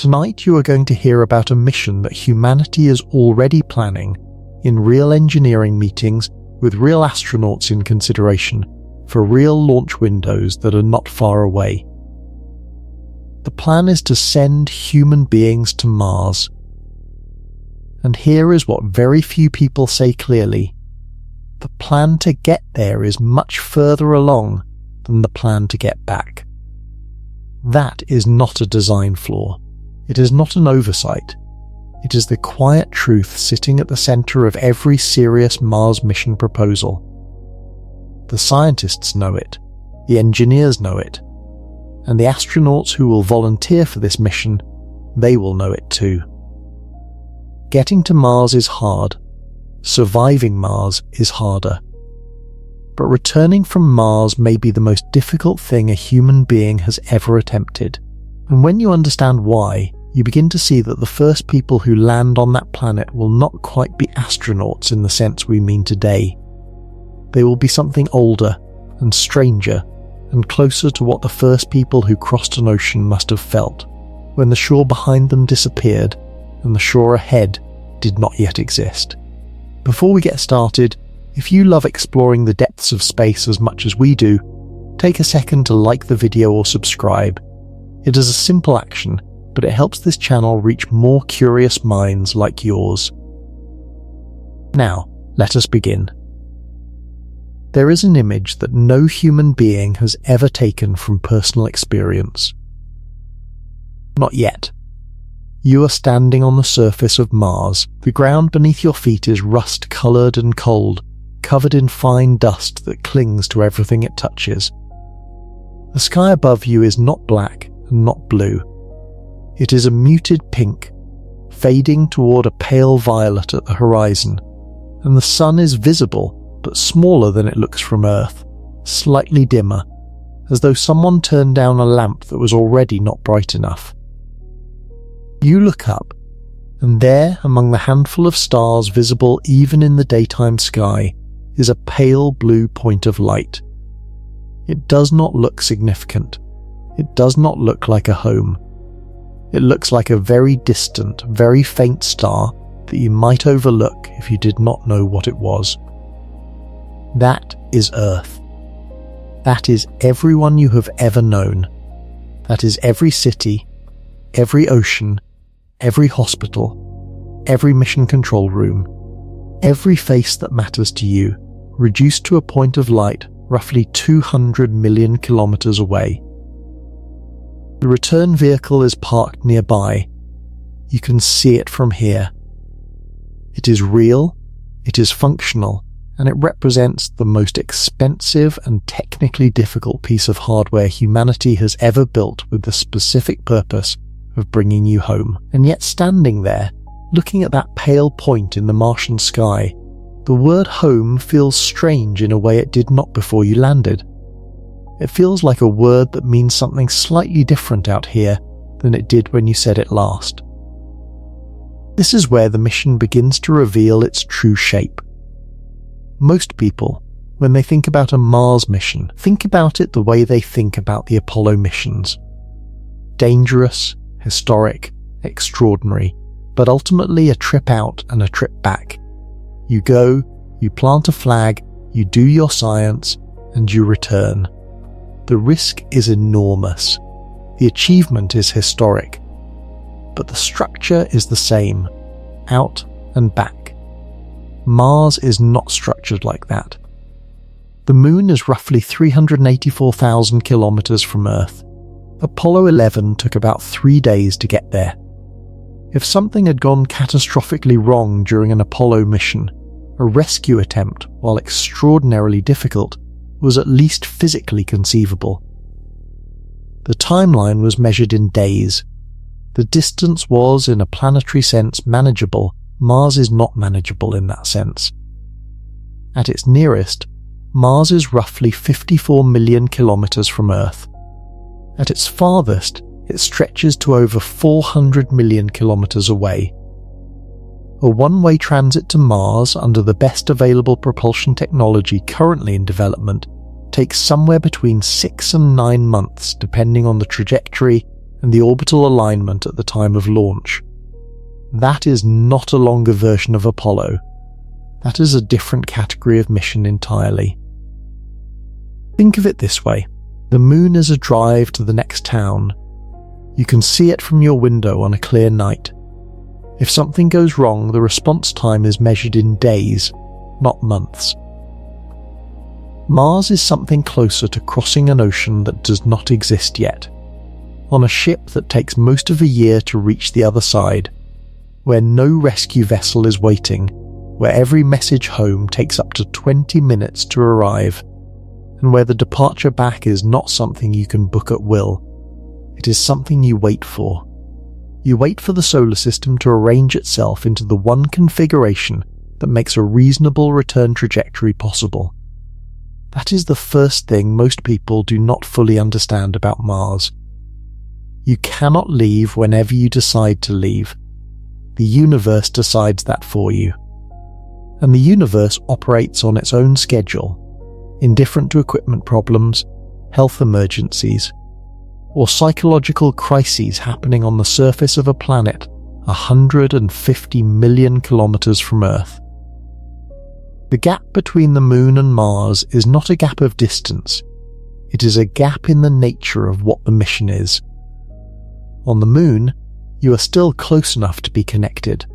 Tonight you are going to hear about a mission that humanity is already planning in real engineering meetings with real astronauts in consideration for real launch windows that are not far away. The plan is to send human beings to Mars. And here is what very few people say clearly. The plan to get there is much further along than the plan to get back. That is not a design flaw. It is not an oversight. It is the quiet truth sitting at the center of every serious Mars mission proposal. The scientists know it, the engineers know it, and the astronauts who will volunteer for this mission, they will know it too. Getting to Mars is hard. Surviving Mars is harder. But returning from Mars may be the most difficult thing a human being has ever attempted. And when you understand why, you begin to see that the first people who land on that planet will not quite be astronauts in the sense we mean today. They will be something older and stranger and closer to what the first people who crossed an ocean must have felt when the shore behind them disappeared and the shore ahead did not yet exist. Before we get started, if you love exploring the depths of space as much as we do, take a second to like the video or subscribe. It is a simple action, but it helps this channel reach more curious minds like yours. Now, let us begin. There is an image that no human being has ever taken from personal experience. Not yet. You are standing on the surface of Mars. The ground beneath your feet is rust-coloured and cold, covered in fine dust that clings to everything it touches. The sky above you is not black and not blue. It is a muted pink, fading toward a pale violet at the horizon, and the sun is visible but smaller than it looks from Earth, slightly dimmer, as though someone turned down a lamp that was already not bright enough. You look up, and there, among the handful of stars visible even in the daytime sky, is a pale blue point of light. It does not look significant. It does not look like a home. It looks like a very distant, very faint star that you might overlook if you did not know what it was. That is Earth. That is everyone you have ever known. That is every city, every ocean, every hospital, every mission control room, every face that matters to you, reduced to a point of light roughly 200 million kilometers away. The return vehicle is parked nearby. You can see it from here. It is real, it is functional, and it represents the most expensive and technically difficult piece of hardware humanity has ever built with the specific purpose of bringing you home. And yet standing there, looking at that pale point in the Martian sky, the word home feels strange in a way it did not before you landed. It feels like a word that means something slightly different out here than it did when you said it last. This is where the mission begins to reveal its true shape. Most people, when they think about a Mars mission, think about it the way they think about the Apollo missions. Dangerous, historic, extraordinary, but ultimately a trip out and a trip back. You go, you plant a flag, you do your science, and you return. The risk is enormous. The achievement is historic. But the structure is the same, out and back. Mars is not structured like that. The Moon is roughly 384,000 kilometers from Earth. Apollo 11 took about 3 days to get there. If something had gone catastrophically wrong during an Apollo mission, a rescue attempt, while extraordinarily difficult, was at least physically conceivable. The timeline was measured in days. The distance was, in a planetary sense, manageable. Mars is not manageable in that sense. At its nearest, Mars is roughly 54 million kilometers from Earth. At its farthest, it stretches to over 400 million kilometers away. A one-way transit to Mars under the best available propulsion technology currently in development takes somewhere between 6 and 9 months depending on the trajectory and the orbital alignment at the time of launch. That is not a longer version of Apollo. That is a different category of mission entirely. Think of it this way. The moon is a drive to the next town. You can see it from your window on a clear night. If something goes wrong, the response time is measured in days, not months. Mars is something closer to crossing an ocean that does not exist yet. On a ship that takes most of a year to reach the other side, where no rescue vessel is waiting, where every message home takes up to 20 minutes to arrive, and where the departure back is not something you can book at will. It is something you wait for. You wait for the solar system to arrange itself into the one configuration that makes a reasonable return trajectory possible. That is the first thing most people do not fully understand about Mars. You cannot leave whenever you decide to leave. The universe decides that for you. And the universe operates on its own schedule, indifferent to equipment problems, health emergencies, or psychological crises happening on the surface of a planet 150 million kilometers from Earth. The gap between the Moon and Mars is not a gap of distance. It is a gap in the nature of what the mission is. On the Moon, you are still close enough to be connected.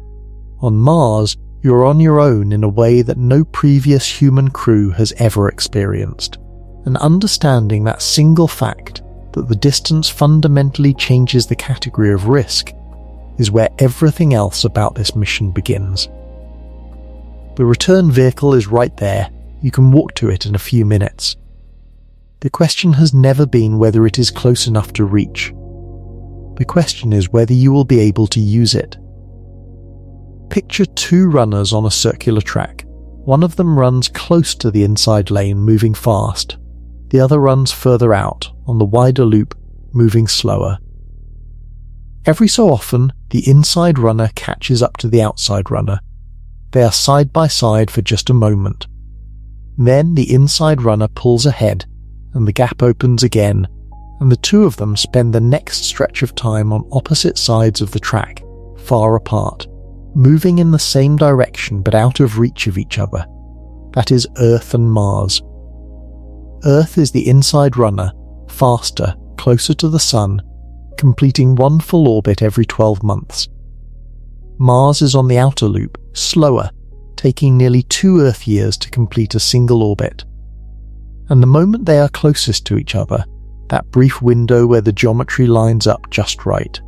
On Mars, you are on your own in a way that no previous human crew has ever experienced. And understanding that single fact, that the distance fundamentally changes the category of risk, is where everything else about this mission begins. The return vehicle is right there. You can walk to it in a few minutes. The question has never been whether it is close enough to reach. The question is whether you will be able to use it. Picture two runners on a circular track. One of them runs close to the inside lane, moving fast. The other runs further out, on the wider loop, moving slower. Every so often, the inside runner catches up to the outside runner. They are side by side for just a moment. Then the inside runner pulls ahead, and the gap opens again, and the two of them spend the next stretch of time on opposite sides of the track, far apart, moving in the same direction but out of reach of each other. That is Earth and Mars. Earth is the inside runner, faster, closer to the Sun, completing one full orbit every 12 months. Mars is on the outer loop, slower, taking nearly 2 Earth years to complete a single orbit. And the moment they are closest to each other, that brief window where the geometry lines up just right,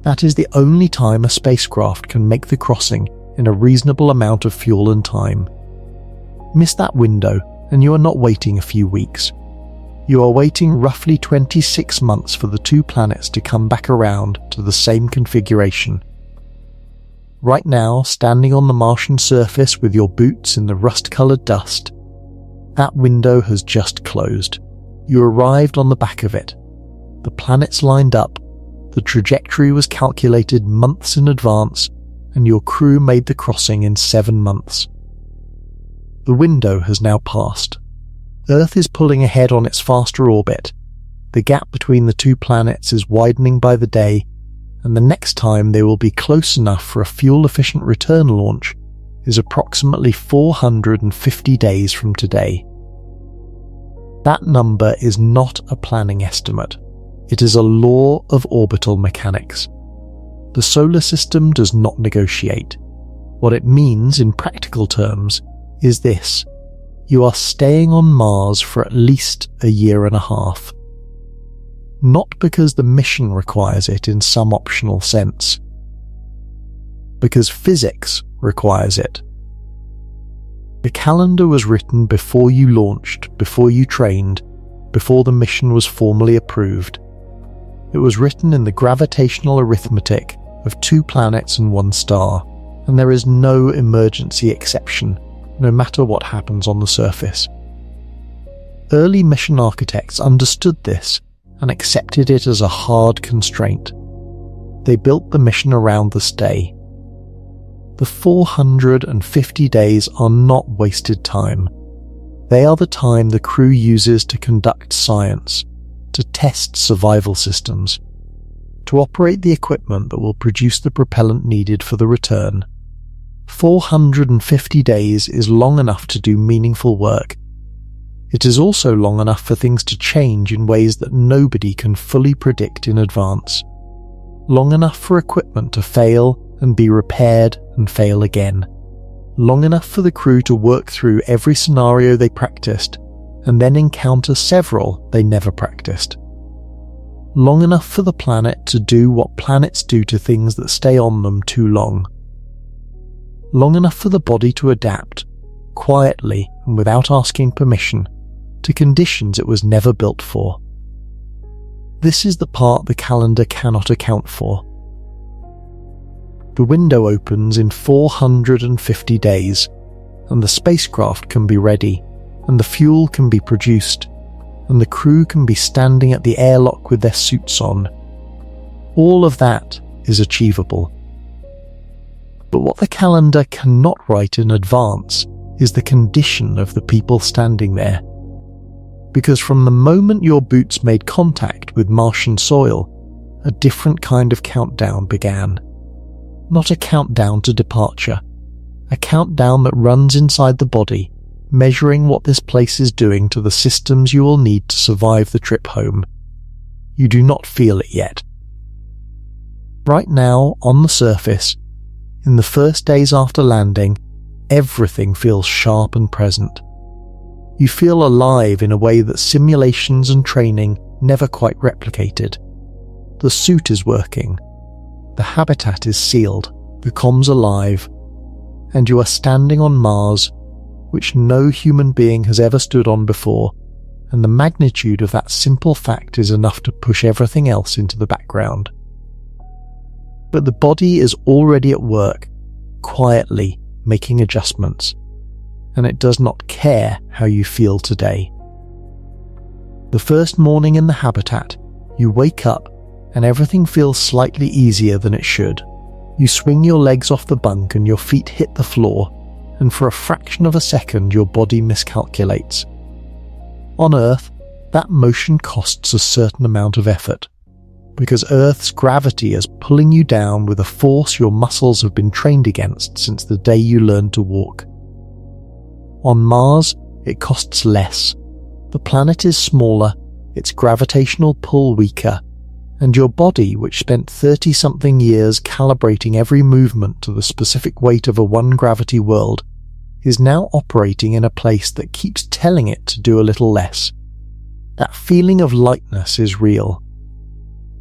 that is the only time a spacecraft can make the crossing in a reasonable amount of fuel and time. Miss that window, and you are not waiting a few weeks. You are waiting roughly 26 months for the two planets to come back around to the same configuration. Right now, standing on the Martian surface with your boots in the rust-coloured dust, that window has just closed. You arrived on the back of it. The planets lined up, the trajectory was calculated months in advance, and your crew made the crossing in 7 months. The window has now passed. Earth is pulling ahead on its faster orbit. The gap between the two planets is widening by the day, and the next time they will be close enough for a fuel-efficient return launch is approximately 450 days from today. That number is not a planning estimate. It is a law of orbital mechanics. The solar system does not negotiate. What it means in practical terms is this: you are staying on Mars for at least a year and a half. Not because the mission requires it in some optional sense. Because physics requires it. The calendar was written before you launched, before you trained, before the mission was formally approved. It was written in the gravitational arithmetic of 2 planets and 1 star, and there is no emergency exception, no matter what happens on the surface. Early mission architects understood this and accepted it as a hard constraint. They built the mission around the stay. The 450 days are not wasted time. They are the time the crew uses to conduct science, to test survival systems. to operate the equipment that will produce the propellant needed for the return. 450 days is long enough to do meaningful work. It is also long enough for things to change in ways that nobody can fully predict in advance. Long enough for equipment to fail and be repaired and fail again. Long enough for the crew to work through every scenario they practiced and then encounter several they never practiced. Long enough for the planet to do what planets do to things that stay on them too long. Long enough for the body to adapt, quietly and without asking permission, to conditions it was never built for. This is the part the calendar cannot account for. The window opens in 450 days, and the spacecraft can be ready, and the fuel can be produced, and the crew can be standing at the airlock with their suits on. All of that is achievable. But what the calendar cannot write in advance is the condition of the people standing there. Because from the moment your boots made contact with Martian soil, a different kind of countdown began. Not a countdown to departure, a countdown that runs inside the body, measuring what this place is doing to the systems you will need to survive the trip home. You do not feel it yet. Right now, on the surface, in the first days after landing, everything feels sharp and present. You feel alive in a way that simulations and training never quite replicated. The suit is working, the habitat is sealed, the comms alive, and you are standing on Mars, which no human being has ever stood on before, and the magnitude of that simple fact is enough to push everything else into the background. But the body is already at work, quietly making adjustments, and it does not care how you feel today. The first morning in the habitat, you wake up and everything feels slightly easier than it should. You swing your legs off the bunk and your feet hit the floor, and for a fraction of a second your body miscalculates. On Earth, that motion costs a certain amount of effort, because Earth's gravity is pulling you down with a force your muscles have been trained against since the day you learned to walk. On Mars, it costs less. The planet is smaller, its gravitational pull weaker, and your body, which spent 30-something years calibrating every movement to the specific weight of a one-gravity world, is now operating in a place that keeps telling it to do a little less. That feeling of lightness is real.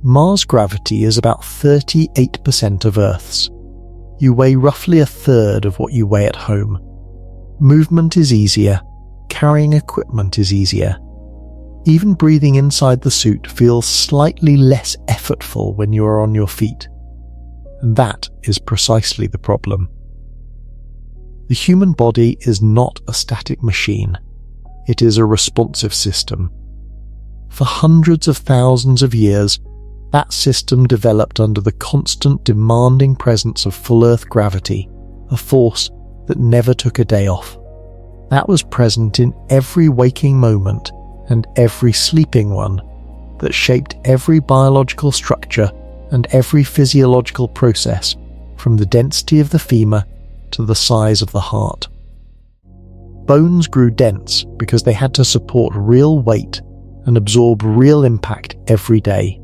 Mars gravity is about 38% of Earth's. You weigh roughly a third of what you weigh at home. Movement is easier, carrying equipment is easier. Even breathing inside the suit feels slightly less effortful when you are on your feet. And that is precisely the problem. The human body is not a static machine. It is a responsive system. For hundreds of thousands of years, that system developed under the constant demanding presence of full Earth gravity, a force that never took a day off. That was present in every waking moment and every sleeping one, that shaped every biological structure and every physiological process, from the density of the femur to the size of the heart. Bones grew dense because they had to support real weight and absorb real impact every day.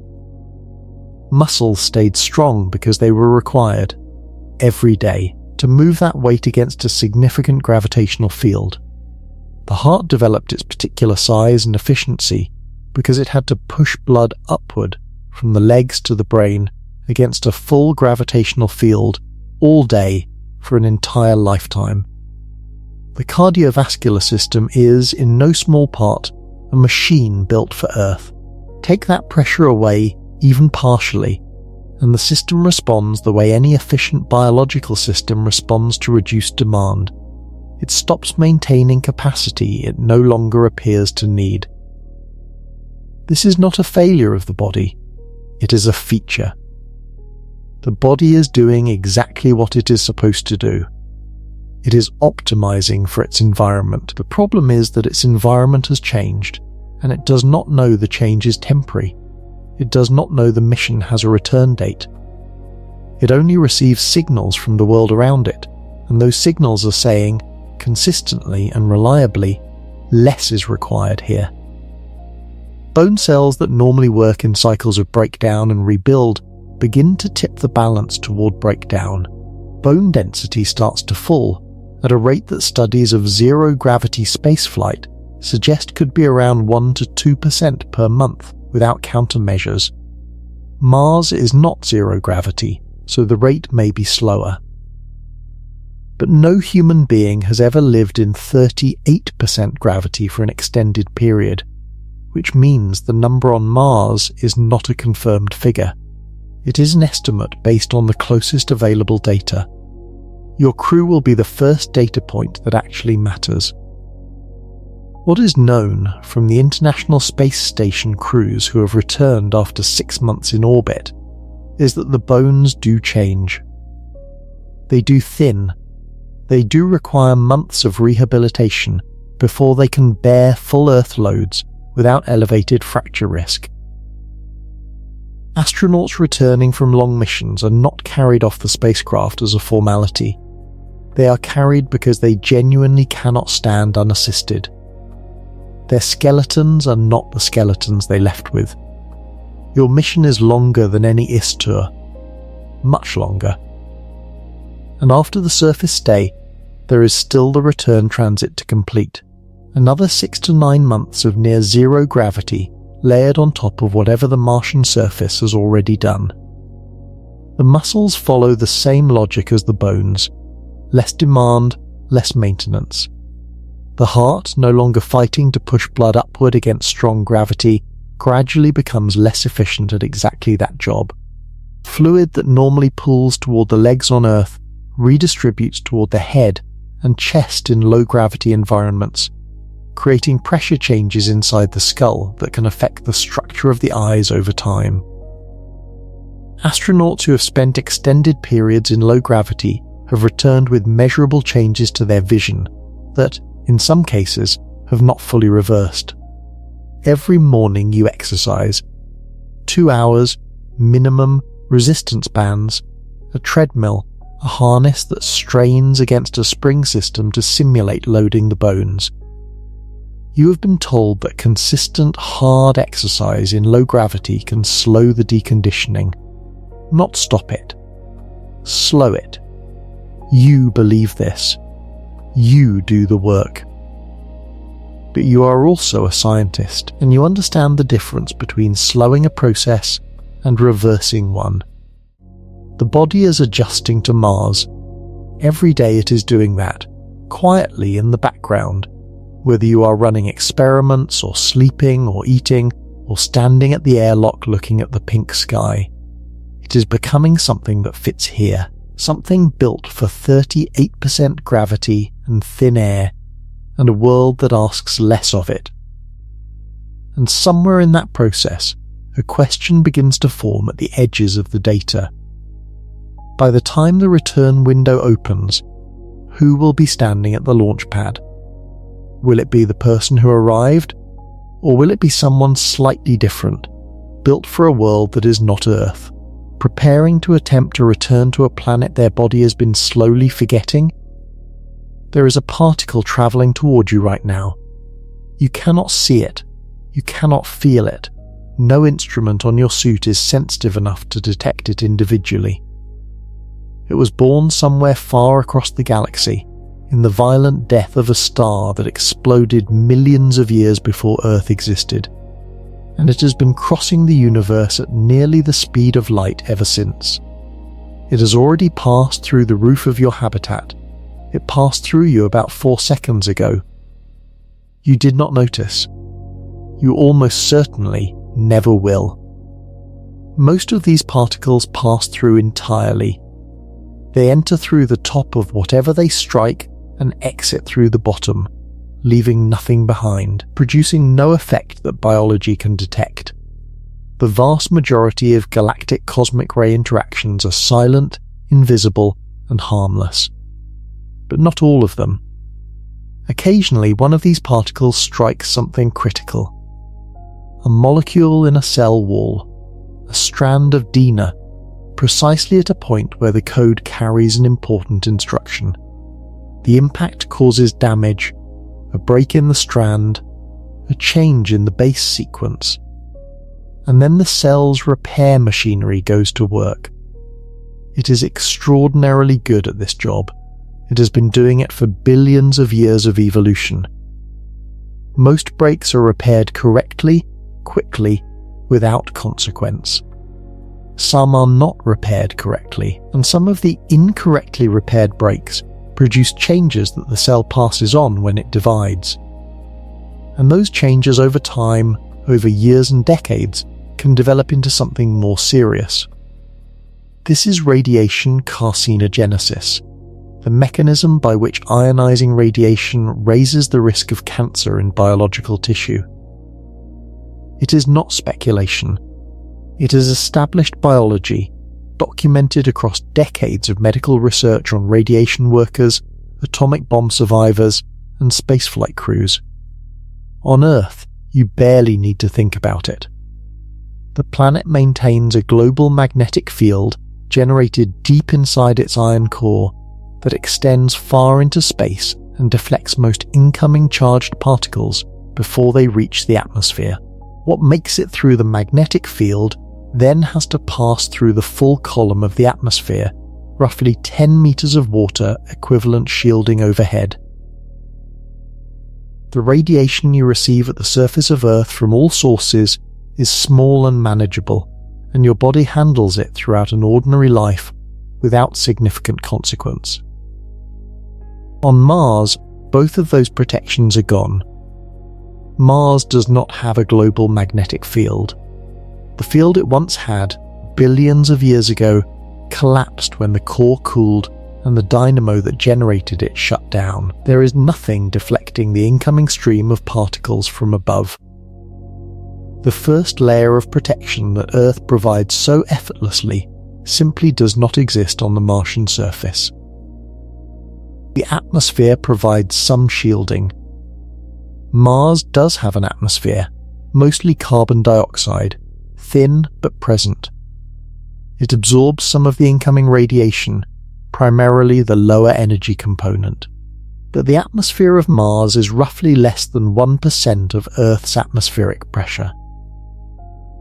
Muscles stayed strong because they were required, every day, to move that weight against a significant gravitational field. The heart developed its particular size and efficiency because it had to push blood upward from the legs to the brain against a full gravitational field all day for an entire lifetime. The cardiovascular system is, in no small part, a machine built for Earth. Take that pressure away, even partially, and the system responds the way any efficient biological system responds to reduced demand. It stops maintaining capacity it no longer appears to need. This is not a failure of the body, it is a feature. The body is doing exactly what it is supposed to do. It is optimizing for its environment. The problem is that its environment has changed, and it does not know the change is temporary. it does not know the mission has a return date. It only receives signals from the world around it, and those signals are saying, consistently and reliably, less is required here. Bone cells that normally work in cycles of breakdown and rebuild begin to tip the balance toward breakdown. Bone density starts to fall at a rate that studies of zero-gravity spaceflight suggest could be around 1 to 2% per month without countermeasures. Mars is not zero gravity, so the rate may be slower. But no human being has ever lived in 38% gravity for an extended period, which means the number on Mars is not a confirmed figure. It is an estimate based on the closest available data. Your crew will be the first data point that actually matters. What is known from the International Space Station crews who have returned after 6 months in orbit is that the bones do change. They do thin. They do require months of rehabilitation before they can bear full Earth loads without elevated fracture risk. Astronauts returning from long missions are not carried off the spacecraft as a formality. They are carried because they genuinely cannot stand unassisted. Their skeletons are not the skeletons they left with. Your mission is longer than any IS tour. Much longer. And after the surface stay, there is still the return transit to complete. Another 6 to 9 months of near zero gravity layered on top of whatever the Martian surface has already done. The muscles follow the same logic as the bones. Less demand, less maintenance. The heart, no longer fighting to push blood upward against strong gravity, gradually becomes less efficient at exactly that job. Fluid that normally pulls toward the legs on Earth redistributes toward the head and chest in low-gravity environments, creating pressure changes inside the skull that can affect the structure of the eyes over time. Astronauts who have spent extended periods in low gravity have returned with measurable changes to their vision that, in some cases, have not fully reversed. Every morning you exercise. 2 hours, minimum, resistance bands, a treadmill, a harness that strains against a spring system to simulate loading the bones. You have been told that consistent, hard exercise in low gravity can slow the deconditioning. Not stop it. Slow it. You believe this. You do the work. But you are also a scientist, and you understand the difference between slowing a process and reversing one. The body is adjusting to Mars. Every day it is doing that, quietly in the background, whether you are running experiments or sleeping or eating or standing at the airlock looking at the pink sky. It is becoming something that fits here, something built for 38% gravity and thin air, and a world that asks less of it. And somewhere in that process, a question begins to form at the edges of the data. By the time the return window opens, who will be standing at the launch pad? Will it be the person who arrived, or will it be someone slightly different, built for a world that is not Earth, preparing to attempt to return to a planet their body has been slowly forgetting? There is a particle travelling toward you right now. You cannot see it. You cannot feel it. No instrument on your suit is sensitive enough to detect it individually. It was born somewhere far across the galaxy, in the violent death of a star that exploded millions of years before Earth existed, and it has been crossing the universe at nearly the speed of light ever since. It has already passed through the roof of your habitat. It passed through you about 4 seconds ago. You did not notice. You almost certainly never will. Most of these particles pass through entirely. They enter through the top of whatever they strike and exit through the bottom, leaving nothing behind, producing no effect that biology can detect. The vast majority of galactic cosmic ray interactions are silent, invisible, and harmless. But not all of them. Occasionally, one of these particles strikes something critical. A molecule in a cell wall, a strand of DNA, precisely at a point where the code carries an important instruction. The impact causes damage, a break in the strand, a change in the base sequence, and then the cell's repair machinery goes to work. It is extraordinarily good at this job. It has been doing it for billions of years of evolution. Most breaks are repaired correctly, quickly, without consequence. Some are not repaired correctly, and some of the incorrectly repaired breaks produce changes that the cell passes on when it divides. And those changes over time, over years and decades, can develop into something more serious. This is radiation carcinogenesis, the mechanism by which ionizing radiation raises the risk of cancer in biological tissue. It is not speculation. It is established biology, documented across decades of medical research on radiation workers, atomic bomb survivors, and spaceflight crews. On Earth, you barely need to think about it. The planet maintains a global magnetic field generated deep inside its iron core that extends far into space and deflects most incoming charged particles before they reach the atmosphere. What makes it through the magnetic field then has to pass through the full column of the atmosphere, roughly 10 meters of water equivalent shielding overhead. The radiation you receive at the surface of Earth from all sources is small and manageable, and your body handles it throughout an ordinary life without significant consequence. On Mars, both of those protections are gone. Mars does not have a global magnetic field. The field it once had, billions of years ago, collapsed when the core cooled and the dynamo that generated it shut down. There is nothing deflecting the incoming stream of particles from above. The first layer of protection that Earth provides so effortlessly simply does not exist on the Martian surface. The atmosphere provides some shielding. Mars does have an atmosphere, mostly carbon dioxide, thin but present. It absorbs some of the incoming radiation, primarily the lower energy component. But the atmosphere of Mars is roughly less than 1% of Earth's atmospheric pressure.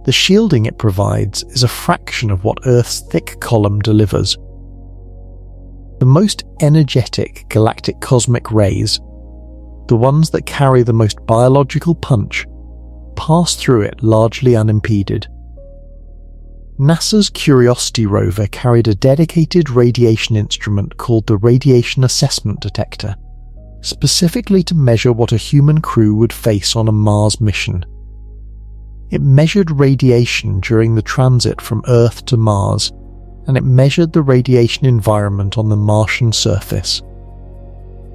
The shielding it provides is a fraction of what Earth's thick column delivers. The most energetic galactic cosmic rays, the ones that carry the most biological punch, pass through it largely unimpeded. NASA's Curiosity rover carried a dedicated radiation instrument called the Radiation Assessment Detector, specifically to measure what a human crew would face on a Mars mission. It measured radiation during the transit from Earth to Mars, and it measured the radiation environment on the Martian surface.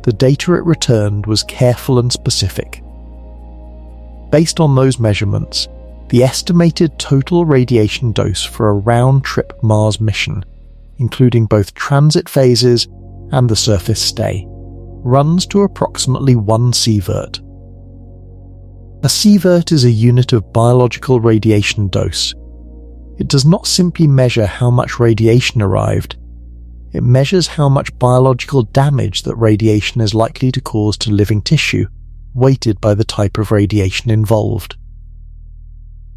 The data it returned was careful and specific. Based on those measurements, the estimated total radiation dose for a round-trip Mars mission, including both transit phases and the surface stay, runs to approximately 1 sievert. A sievert is a unit of biological radiation dose. It does not simply measure how much radiation arrived, it measures how much biological damage that radiation is likely to cause to living tissue, weighted by the type of radiation involved.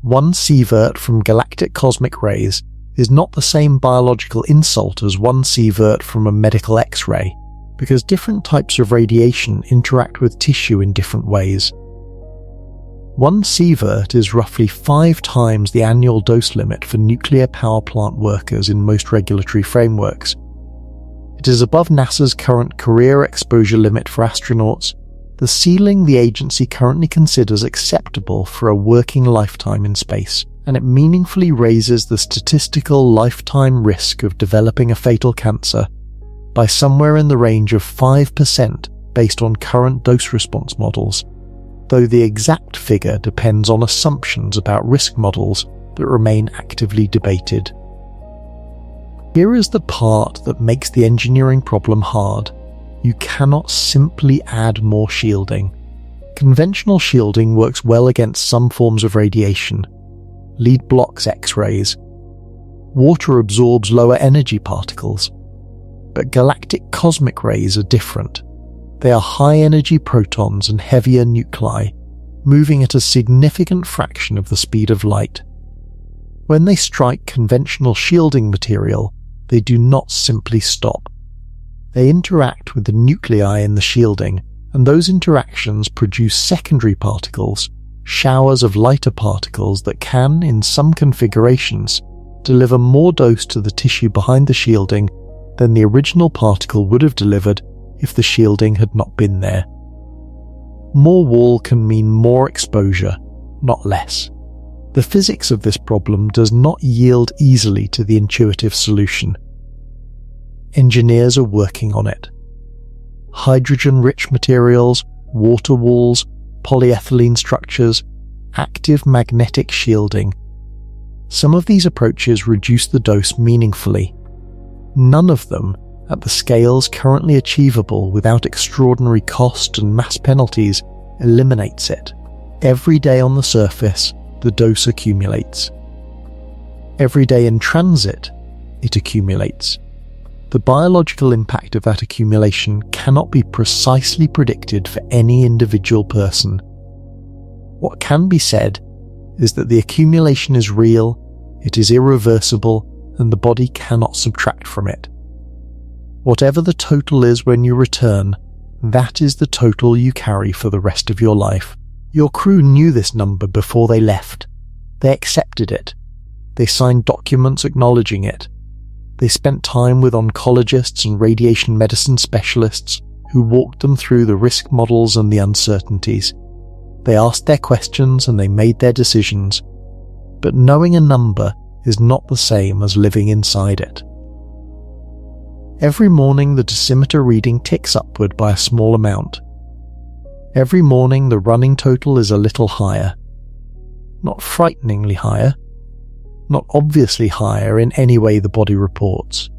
1 sievert from galactic cosmic rays is not the same biological insult as 1 sievert from a medical X-ray, because different types of radiation interact with tissue in different ways. 1 sievert is roughly 5 times the annual dose limit for nuclear power plant workers in most regulatory frameworks. It is above NASA's current career exposure limit for astronauts, the ceiling the agency currently considers acceptable for a working lifetime in space, and it meaningfully raises the statistical lifetime risk of developing a fatal cancer by somewhere in the range of 5% based on current dose-response models, though the exact figure depends on assumptions about risk models that remain actively debated. Here is the part that makes the engineering problem hard. You cannot simply add more shielding. Conventional shielding works well against some forms of radiation. Lead blocks X-rays, Water absorbs lower energy particles. But galactic cosmic rays are different. They are high-energy protons and heavier nuclei, moving at a significant fraction of the speed of light. When they strike conventional shielding material, they do not simply stop. They interact with the nuclei in the shielding, and those interactions produce secondary particles, showers of lighter particles that can, in some configurations, deliver more dose to the tissue behind the shielding than the original particle would have delivered if the shielding had not been there. More wall can mean more exposure, not less. The physics of this problem does not yield easily to the intuitive solution. Engineers are working on it. Hydrogen-rich materials, water walls, polyethylene structures, active magnetic shielding. Some of these approaches reduce the dose meaningfully. None of them, at the scales currently achievable without extraordinary cost and mass penalties, eliminates it. Every day on the surface, the dose accumulates. Every day in transit, it accumulates. The biological impact of that accumulation cannot be precisely predicted for any individual person. What can be said is that the accumulation is real, it is irreversible, and the body cannot subtract from it. Whatever the total is when you return, that is the total you carry for the rest of your life. Your crew knew this number before they left. They accepted it. They signed documents acknowledging it. They spent time with oncologists and radiation medicine specialists who walked them through the risk models and the uncertainties. They asked their questions and they made their decisions. But knowing a number is not the same as living inside it. Every morning the dosimeter reading ticks upward by a small amount. Every morning the running total is a little higher. Not frighteningly higher, not obviously higher in any way the body reports,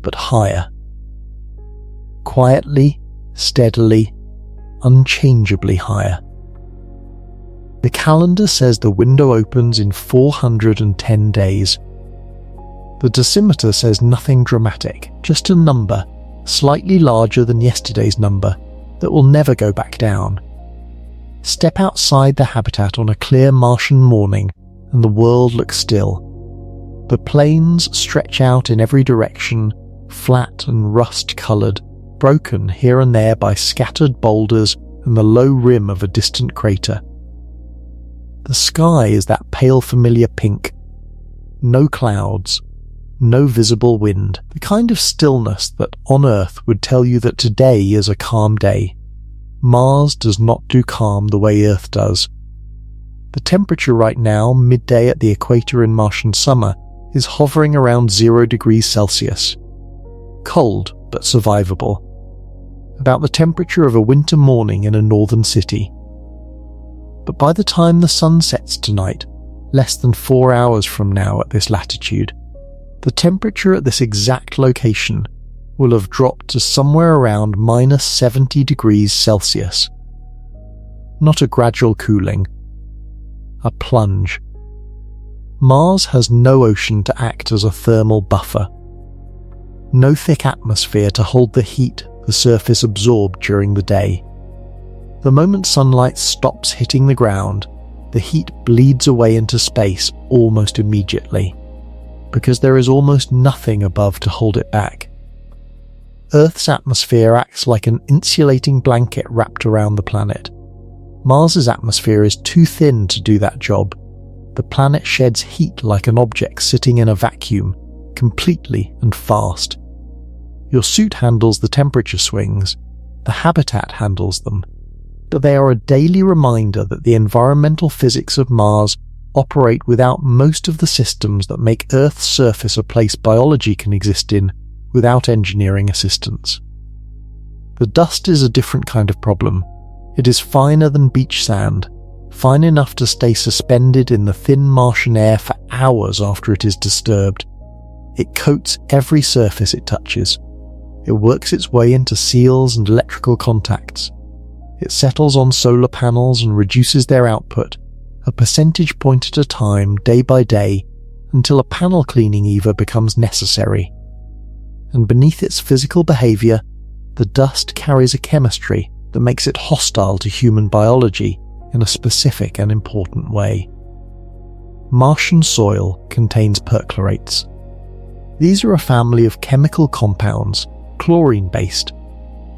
but higher. Quietly, steadily, unchangeably higher. The calendar says the window opens in 410 days. The dosimeter says nothing dramatic, just a number, slightly larger than yesterday's number, that will never go back down. Step outside the habitat on a clear Martian morning and the world looks still. The plains stretch out in every direction, flat and rust-coloured, broken here and there by scattered boulders and the low rim of a distant crater. The sky is that pale familiar pink. No clouds, no visible wind, the kind of stillness that on Earth would tell you that today is a calm day. Mars does not do calm the way Earth does. The temperature right now, midday at the equator in Martian summer, is hovering around 0 degrees Celsius. Cold, but survivable. About the temperature of a winter morning in a northern city. But by the time the sun sets tonight, less than 4 hours from now at this latitude, the temperature at this exact location will have dropped to somewhere around minus 70 degrees Celsius. Not a gradual cooling, a plunge. Mars has no ocean to act as a thermal buffer. No thick atmosphere to hold the heat the surface absorbed during the day. The moment sunlight stops hitting the ground, the heat bleeds away into space almost immediately, because there is almost nothing above to hold it back. Earth's atmosphere acts like an insulating blanket wrapped around the planet. Mars's atmosphere is too thin to do that job. The planet sheds heat like an object sitting in a vacuum, completely and fast. Your suit handles the temperature swings, the habitat handles them, but they are a daily reminder that the environmental physics of Mars operate without most of the systems that make Earth's surface a place biology can exist in without engineering assistance. The dust is a different kind of problem. It is finer than beach sand, fine enough to stay suspended in the thin Martian air for hours after it is disturbed. It coats every surface it touches. It works its way into seals and electrical contacts. It settles on solar panels and reduces their output, a percentage point at a time, day by day, until a panel cleaning either becomes necessary. And beneath its physical behavior, the dust carries a chemistry that makes it hostile to human biology in a specific and important way. Martian soil contains perchlorates. These are a family of chemical compounds, chlorine-based,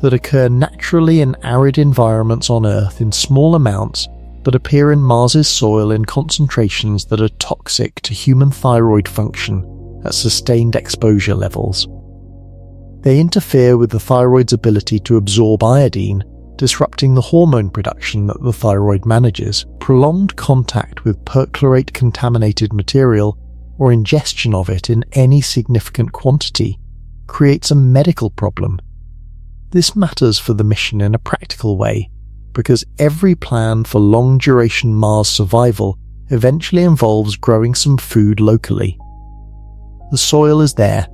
that occur naturally in arid environments on Earth in small amounts but appear in Mars's soil in concentrations that are toxic to human thyroid function at sustained exposure levels. They interfere with the thyroid's ability to absorb iodine, disrupting the hormone production that the thyroid manages. Prolonged contact with perchlorate-contaminated material or ingestion of it in any significant quantity creates a medical problem. This matters for the mission in a practical way, because every plan for long-duration Mars survival eventually involves growing some food locally. The soil is there.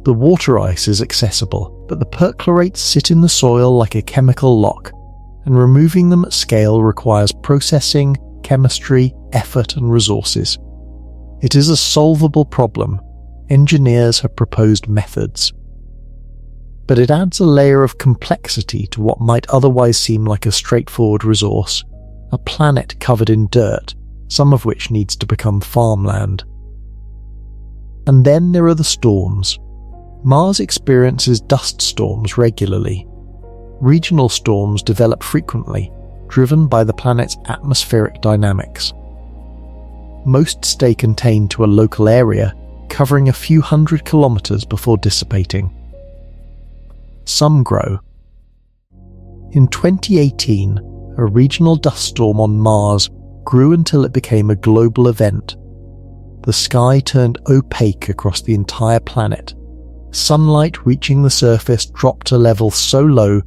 The water ice is accessible, but the perchlorates sit in the soil like a chemical lock, and removing them at scale requires processing, chemistry, effort, and resources. It is a solvable problem. Engineers have proposed methods. But it adds a layer of complexity to what might otherwise seem like a straightforward resource, a planet covered in dirt, some of which needs to become farmland. And then there are the storms. Mars experiences dust storms regularly. Regional storms develop frequently, driven by the planet's atmospheric dynamics. Most stay contained to a local area, covering a few hundred kilometers before dissipating. Some grow. In 2018, a regional dust storm on Mars grew until it became a global event. The sky turned opaque across the entire planet. Sunlight reaching the surface dropped to levels so low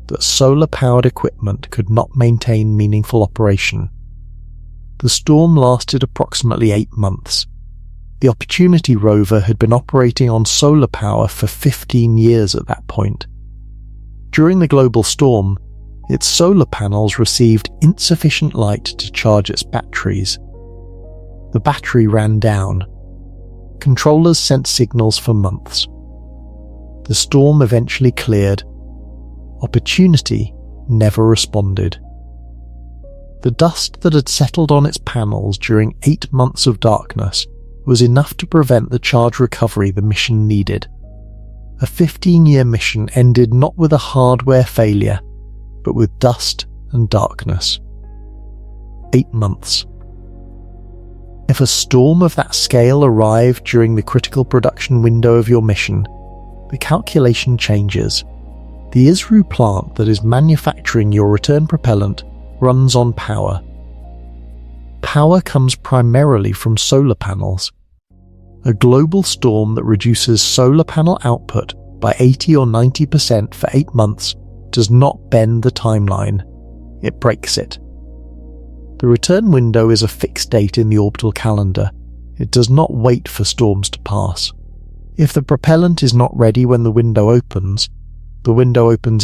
that solar-powered equipment could not maintain meaningful operation. The storm lasted approximately 8 months. The Opportunity rover had been operating on solar power for 15 years at that point. During the global storm, its solar panels received insufficient light to charge its batteries. The battery ran down. Controllers sent signals for months. The storm eventually cleared. Opportunity never responded. The dust that had settled on its panels during 8 months of darkness was enough to prevent the charge recovery the mission needed. A 15-year mission ended not with a hardware failure, but with dust and darkness. 8 months. If a storm of that scale arrived during the critical production window of your mission, the calculation changes. The ISRU plant that is manufacturing your return propellant runs on power. Power comes primarily from solar panels. A global storm that reduces solar panel output by 80 or 90% for 8 months does not bend the timeline, it breaks it. The return window is a fixed date in the orbital calendar. It does not wait for storms to pass. If the propellant is not ready when the window opens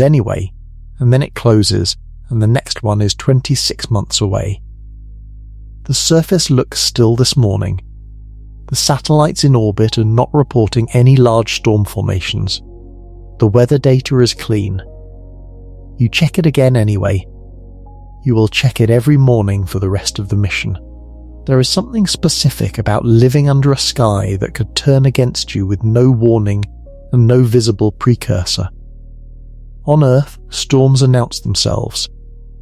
anyway, and then it closes, and the next one is 26 months away. The surface looks still this morning. The satellites in orbit are not reporting any large storm formations. The weather data is clean. You check it again anyway. You will check it every morning for the rest of the mission. There is something specific about living under a sky that could turn against you with no warning and no visible precursor. On Earth, storms announce themselves.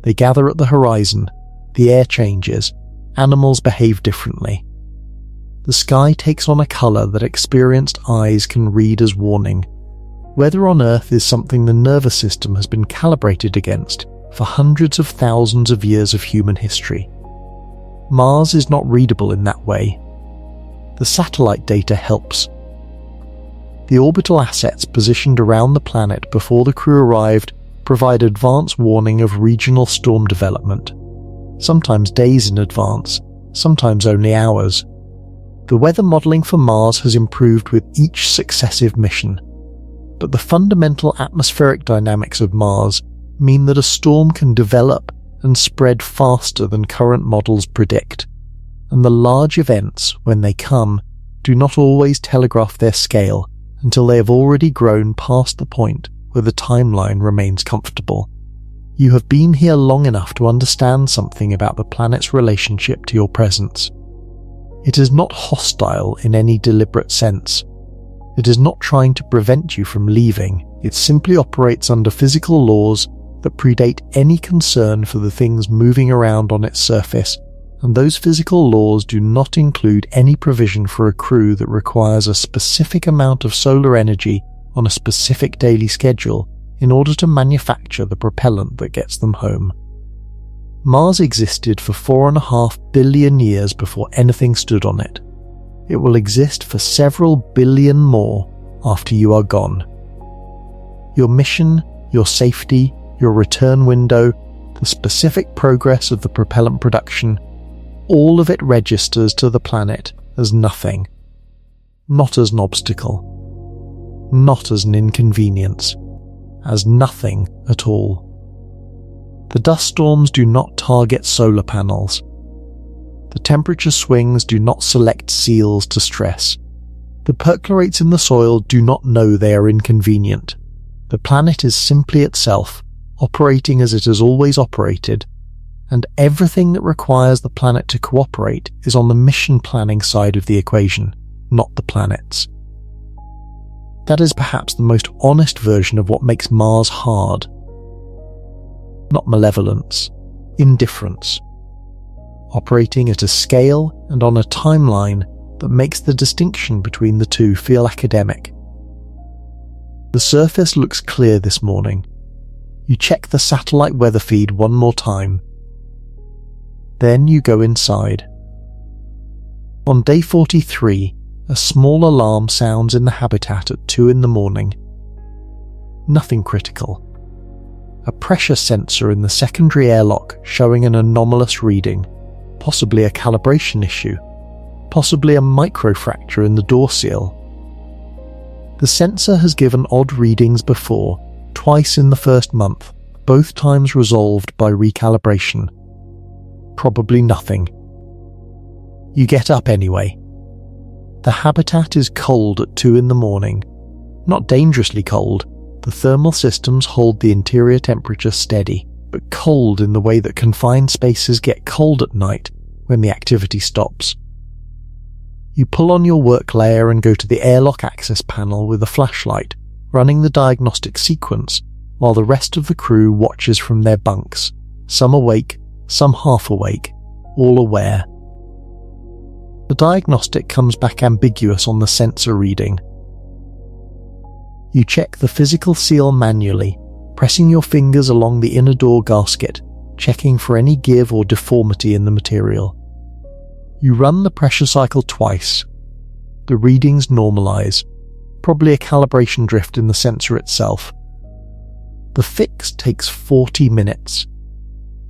They gather at the horizon, the air changes, animals behave differently. The sky takes on a colour that experienced eyes can read as warning. Weather on Earth is something the nervous system has been calibrated against for hundreds of thousands of years of human history. Mars is not readable in that way. The satellite data helps. The orbital assets positioned around the planet before the crew arrived provide advance warning of regional storm development, sometimes days in advance, sometimes only hours. The weather modelling for Mars has improved with each successive mission, but the fundamental atmospheric dynamics of Mars mean that a storm can develop and spread faster than current models predict, and the large events, when they come, do not always telegraph their scale until they have already grown past the point where the timeline remains comfortable. You have been here long enough to understand something about the planet's relationship to your presence. It is not hostile in any deliberate sense. It is not trying to prevent you from leaving. It simply operates under physical laws that predate any concern for the things moving around on its surface, and those physical laws do not include any provision for a crew that requires a specific amount of solar energy on a specific daily schedule in order to manufacture the propellant that gets them home. Mars existed for 4.5 billion years before anything stood on it. It will exist for several billion more after you are gone. Your mission, your safety, your return window, the specific progress of the propellant production, all of it registers to the planet as nothing. Not as an obstacle. Not as an inconvenience. As nothing at all. The dust storms do not target solar panels. The temperature swings do not select seals to stress. The perchlorates in the soil do not know they are inconvenient. The planet is simply itself, operating as it has always operated, and everything that requires the planet to cooperate is on the mission planning side of the equation, not the planet's. That is perhaps the most honest version of what makes Mars hard. Not malevolence, indifference. Operating at a scale and on a timeline that makes the distinction between the two feel academic. The surface looks clear this morning. You check the satellite weather feed one more time. Then you go inside. On day 43, a small alarm sounds in the habitat at 2 a.m. Nothing critical. A pressure sensor in the secondary airlock showing an anomalous reading, possibly a calibration issue, possibly a microfracture in the door seal. The sensor has given odd readings before, twice in the first month, both times resolved by recalibration. Probably nothing. You get up anyway. The habitat is cold at 2 a.m. Not dangerously cold. The thermal systems hold the interior temperature steady, but cold in the way that confined spaces get cold at night when the activity stops. You pull on your work layer and go to the airlock access panel with a flashlight, running the diagnostic sequence, while the rest of the crew watches from their bunks, some awake, some half awake, all aware. The diagnostic comes back ambiguous on the sensor reading. You check the physical seal manually, pressing your fingers along the inner door gasket, checking for any give or deformity in the material. You run the pressure cycle twice. The readings normalize, probably a calibration drift in the sensor itself. The fix takes 40 minutes.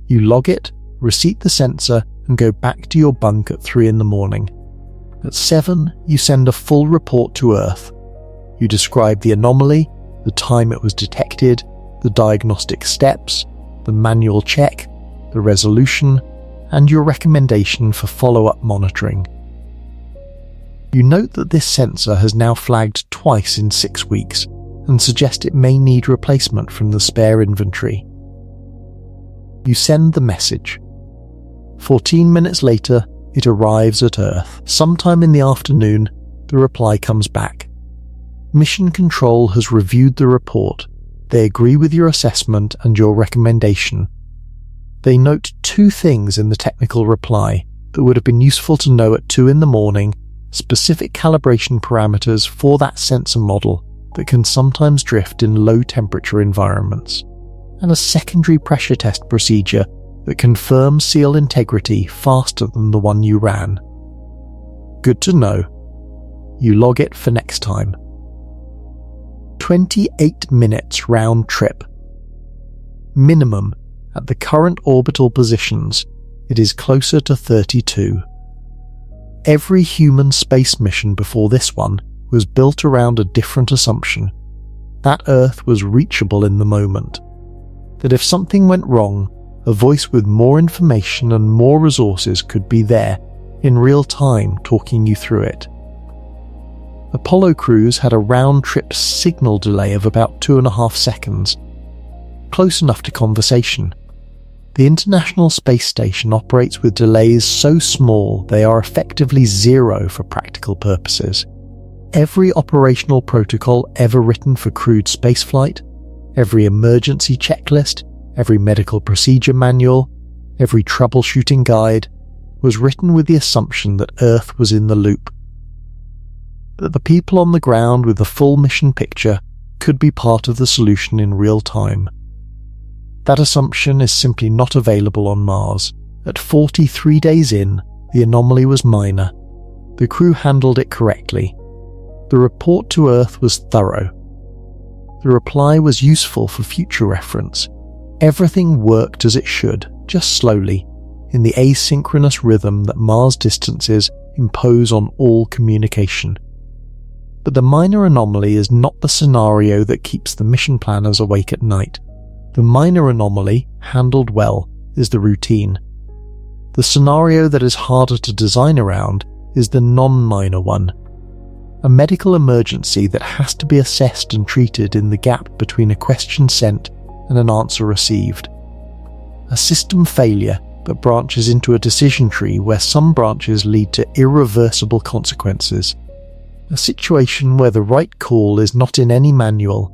You log it, reset the sensor, and go back to your bunk at 3 a.m. At 7, you send a full report to Earth. You describe the anomaly, the time it was detected, the diagnostic steps, the manual check, the resolution, and your recommendation for follow-up monitoring. You note that this sensor has now flagged twice in 6 weeks and suggest it may need replacement from the spare inventory. You send the message. 14 minutes later, it arrives at Earth. Sometime in the afternoon, the reply comes back. Mission Control has reviewed the report. They agree with your assessment and your recommendation. They note 2 things in the technical reply that would have been useful to know at 2 a.m, specific calibration parameters for that sensor model that can sometimes drift in low temperature environments, and a secondary pressure test procedure that confirms seal integrity faster than the one you ran. Good to know. You log it for next time. 28 minutes round trip. Minimum, at the current orbital positions, it is closer to 32. Every human space mission before this one was built around a different assumption, that Earth was reachable in the moment, that if something went wrong, a voice with more information and more resources could be there, in real time talking you through it. Apollo crews had a round-trip signal delay of about 2.5 seconds, close enough to conversation. The International Space Station operates with delays so small they are effectively zero for practical purposes. Every operational protocol ever written for crewed spaceflight, every emergency checklist, every medical procedure manual, every troubleshooting guide, was written with the assumption that Earth was in the loop, that the people on the ground with the full mission picture could be part of the solution in real time. That assumption is simply not available on Mars. At 43 days in, the anomaly was minor. The crew handled it correctly. The report to Earth was thorough. The reply was useful for future reference. Everything worked as it should, just slowly, in the asynchronous rhythm that Mars distances impose on all communication. But the minor anomaly is not the scenario that keeps the mission planners awake at night. The minor anomaly, handled well, is the routine. The scenario that is harder to design around is the non-minor one. A medical emergency that has to be assessed and treated in the gap between a question sent and an answer received. A system failure that branches into a decision tree where some branches lead to irreversible consequences. A situation where the right call is not in any manual,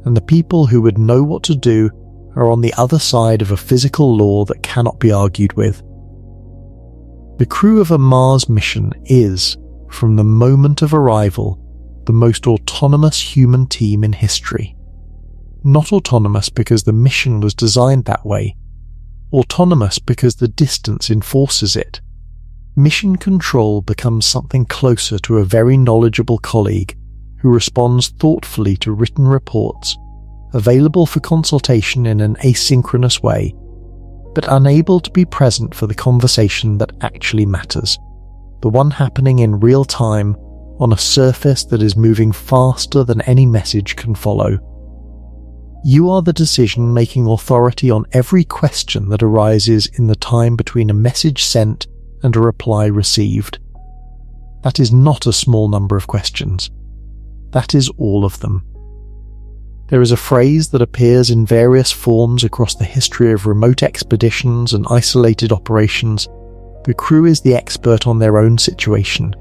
and the people who would know what to do are on the other side of a physical law that cannot be argued with. The crew of a Mars mission is, from the moment of arrival, the most autonomous human team in history. Not autonomous because the mission was designed that way. Autonomous because the distance enforces it. Mission control becomes something closer to a very knowledgeable colleague who responds thoughtfully to written reports, available for consultation in an asynchronous way, but unable to be present for the conversation that actually matters, the one happening in real time on a surface that is moving faster than any message can follow. You are the decision-making authority on every question that arises in the time between a message sent and a reply received. That is not a small number of questions. That is all of them. There is a phrase that appears in various forms across the history of remote expeditions and isolated operations. The crew is the expert on their own situation.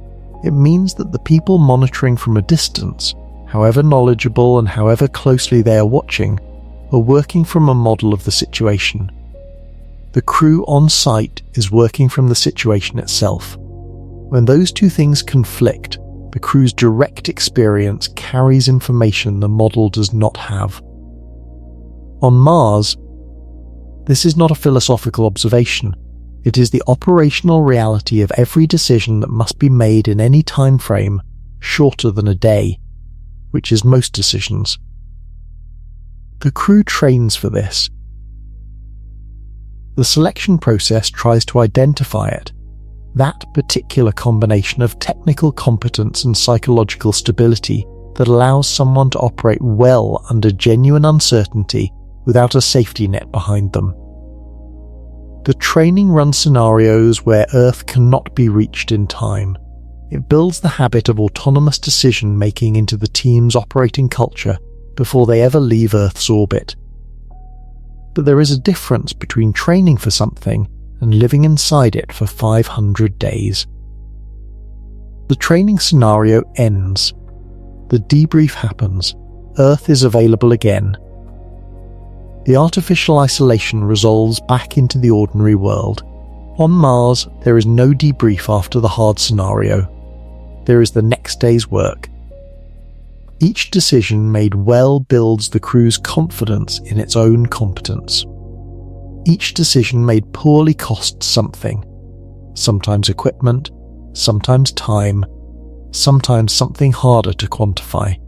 It means that the people monitoring from a distance, however knowledgeable and however closely they are watching, are working from a model of the situation. The crew on site is working from the situation itself. When those two things conflict, the crew's direct experience carries information the model does not have. On Mars, this is not a philosophical observation. It is the operational reality of every decision that must be made in any time frame shorter than a day, which is most decisions. The crew trains for this. The selection process tries to identify it, that particular combination of technical competence and psychological stability that allows someone to operate well under genuine uncertainty without a safety net behind them. The training runs scenarios where Earth cannot be reached in time. It builds the habit of autonomous decision-making into the team's operating culture before they ever leave Earth's orbit. But there is a difference between training for something and living inside it for 500 days. The training scenario ends. The debrief happens. Earth is available again. The artificial isolation resolves back into the ordinary world. On Mars, there is no debrief after the hard scenario. There is the next day's work. Each decision made well builds the crew's confidence in its own competence. Each decision made poorly costs something. Sometimes equipment, sometimes time, sometimes something harder to quantify.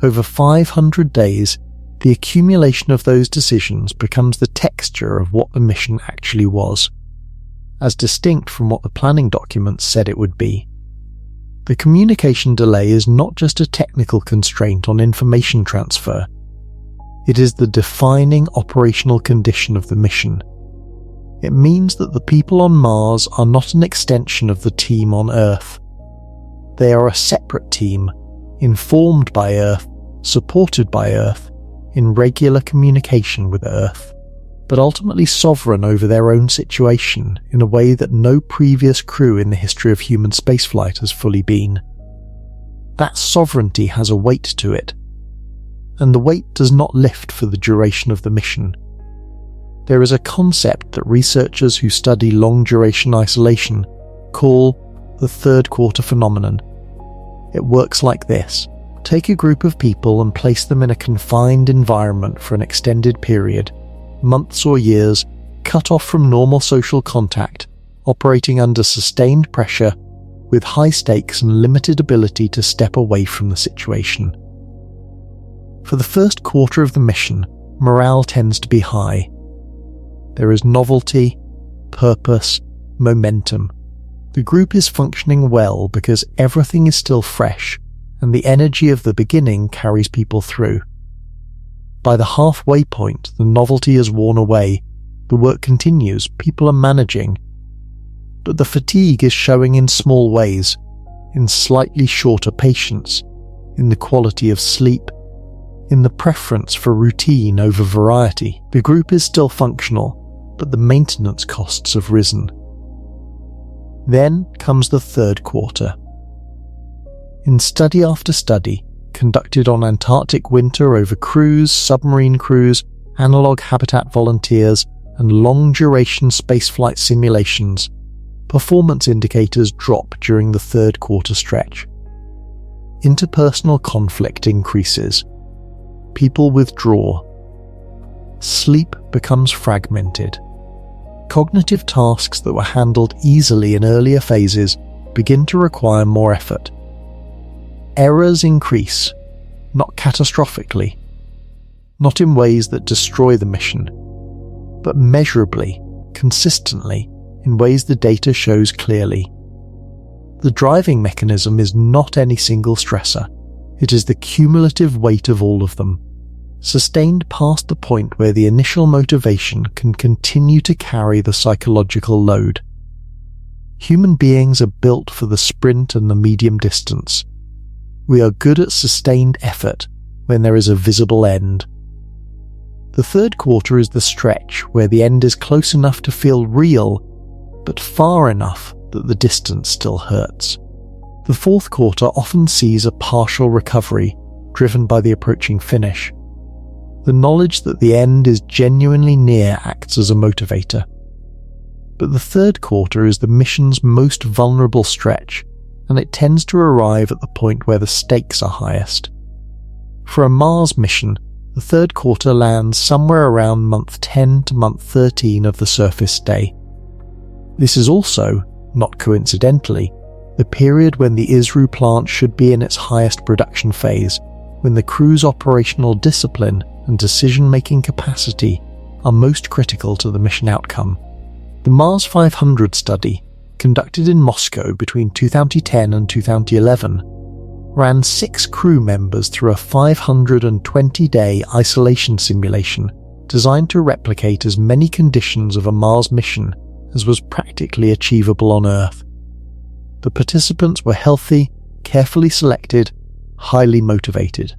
Over 500 days, the accumulation of those decisions becomes the texture of what the mission actually was, as distinct from what the planning documents said it would be. The communication delay is not just a technical constraint on information transfer. It is the defining operational condition of the mission. It means that the people on Mars are not an extension of the team on Earth. They are a separate team, informed by Earth, supported by Earth, in regular communication with Earth, but ultimately sovereign over their own situation in a way that no previous crew in the history of human spaceflight has fully been. That sovereignty has a weight to it, and the weight does not lift for the duration of the mission. There is a concept that researchers who study long-duration isolation call the third quarter phenomenon. It works like this. Take a group of people and place them in a confined environment for an extended period, months or years, cut off from normal social contact, operating under sustained pressure, with high stakes and limited ability to step away from the situation. For the first quarter of the mission, morale tends to be high. There is novelty, purpose, momentum. The group is functioning well because everything is still fresh, and the energy of the beginning carries people through. By the halfway point, the novelty is worn away, the work continues, people are managing. But the fatigue is showing in small ways, in slightly shorter patience, in the quality of sleep, in the preference for routine over variety. The group is still functional, but the maintenance costs have risen. Then comes the third quarter. In study after study, conducted on Antarctic winter over crews, submarine crews, analog habitat volunteers, and long-duration spaceflight simulations, performance indicators drop during the third quarter stretch. Interpersonal conflict increases. People withdraw. Sleep becomes fragmented. Cognitive tasks that were handled easily in earlier phases begin to require more effort. Errors increase, not catastrophically, not in ways that destroy the mission, but measurably, consistently, in ways the data shows clearly. The driving mechanism is not any single stressor, it is the cumulative weight of all of them, sustained past the point where the initial motivation can continue to carry the psychological load. Human beings are built for the sprint and the medium distance. We are good at sustained effort when there is a visible end. The third quarter is the stretch where the end is close enough to feel real, but far enough that the distance still hurts. The fourth quarter often sees a partial recovery, driven by the approaching finish. The knowledge that the end is genuinely near acts as a motivator. But the third quarter is the mission's most vulnerable stretch, and it tends to arrive at the point where the stakes are highest. For a Mars mission, the third quarter lands somewhere around month 10 to month 13 of the surface day. This is also, not coincidentally, the period when the ISRU plant should be in its highest production phase, when the crew's operational discipline and decision-making capacity are most critical to the mission outcome. The Mars 500 study, conducted in Moscow between 2010 and 2011, ran 6 crew members through a 520-day isolation simulation designed to replicate as many conditions of a Mars mission as was practically achievable on Earth. The participants were healthy, carefully selected, highly motivated.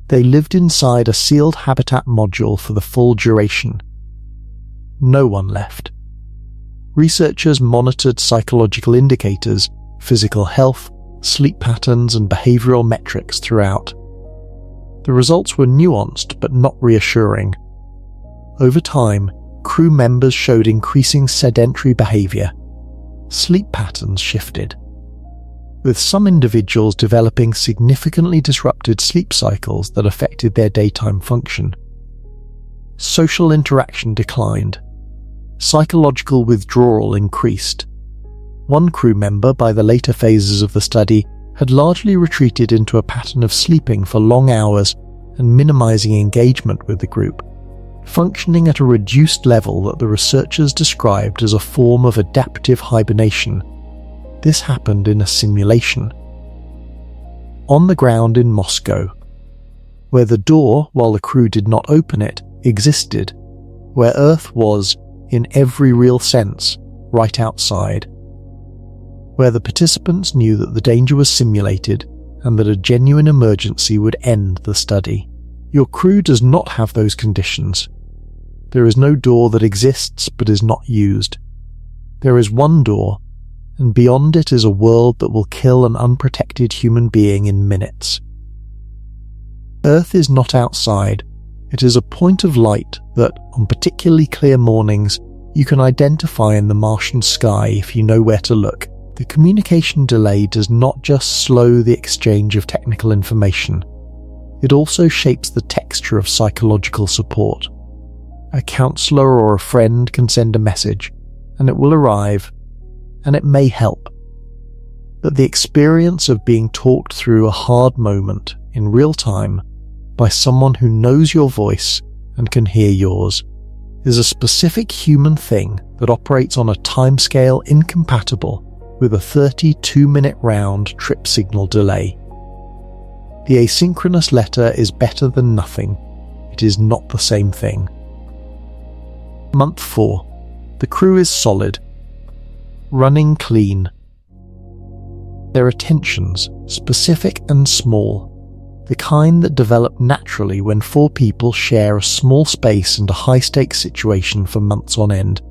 They lived inside a sealed habitat module for the full duration. No one left. Researchers monitored psychological indicators, physical health, sleep patterns, and behavioral metrics throughout. The results were nuanced but not reassuring. Over time, crew members showed increasing sedentary behavior. Sleep patterns shifted, with some individuals developing significantly disrupted sleep cycles that affected their daytime function. Social interaction declined. Psychological withdrawal increased. One crew member, by the later phases of the study, had largely retreated into a pattern of sleeping for long hours and minimizing engagement with the group, functioning at a reduced level that the researchers described as a form of adaptive hibernation. This happened in a simulation. On the ground in Moscow, where the door, while the crew did not open it, existed, where Earth was, in every real sense, right outside, where the participants knew that the danger was simulated and that a genuine emergency would end the study. Your crew does not have those conditions. There is no door that exists but is not used. There is one door, and beyond it is a world that will kill an unprotected human being in minutes. Earth is not outside. It is a point of light that, on particularly clear mornings, you can identify in the Martian sky if you know where to look. The communication delay does not just slow the exchange of technical information. It also shapes the texture of psychological support. A counselor or a friend can send a message, and it will arrive, and it may help. But the experience of being talked through a hard moment in real time by someone who knows your voice and can hear yours is a specific human thing that operates on a timescale incompatible with a 32-minute round trip signal delay. The asynchronous letter is better than nothing. It is not the same thing. Month 4. The crew is solid. Running clean. There are tensions, specific and small, the kind that develop naturally when 4 people share a small space and a high-stakes situation for months on end.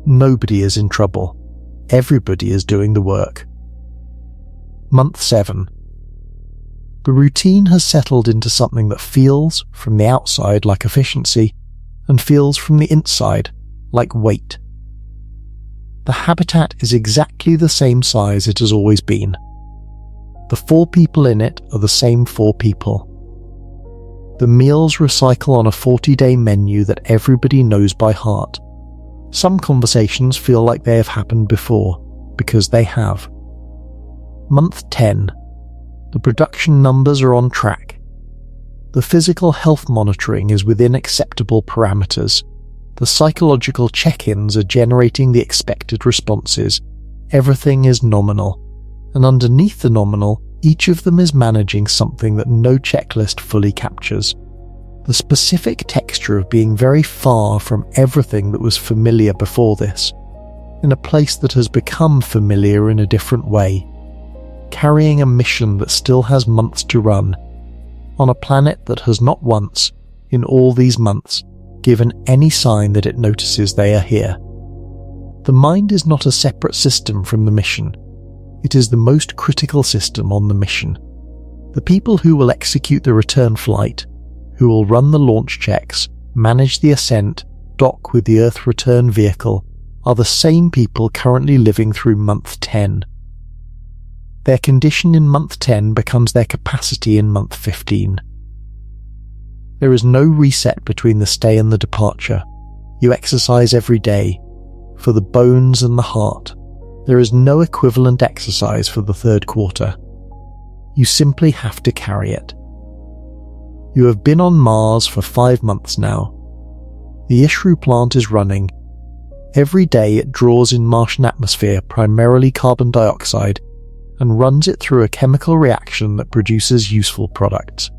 Nobody is in trouble. Everybody is doing the work. Month 7. The routine has settled into something that feels, from the outside, like efficiency, and feels from the inside, like weight. The habitat is exactly the same size it has always been. The 4 people in it are the same 4 people. The meals recycle on a 40-day menu that everybody knows by heart. Some conversations feel like they have happened before, because they have. Month 10. The production numbers are on track. The physical health monitoring is within acceptable parameters. The psychological check-ins are generating the expected responses. Everything is nominal. And underneath the nominal, each of them is managing something that no checklist fully captures. The specific texture of being very far from everything that was familiar before this, in a place that has become familiar in a different way, carrying a mission that still has months to run, on a planet that has not once, in all these months, given any sign that it notices they are here. The mind is not a separate system from the mission. It is the most critical system on the mission. The people who will execute the return flight, who will run the launch checks, manage the ascent, dock with the Earth return vehicle, are the same people currently living through month 10. Their condition in month 10 becomes their capacity in month 15. There is no reset between the stay and the departure. You exercise every day, for the bones and the heart. There is no equivalent exercise for the 3rd quarter. You simply have to carry it. You have been on Mars for 5 months now. The Ishru plant is running. Every day it draws in Martian atmosphere primarily carbon dioxide and runs it through a chemical reaction that produces useful products.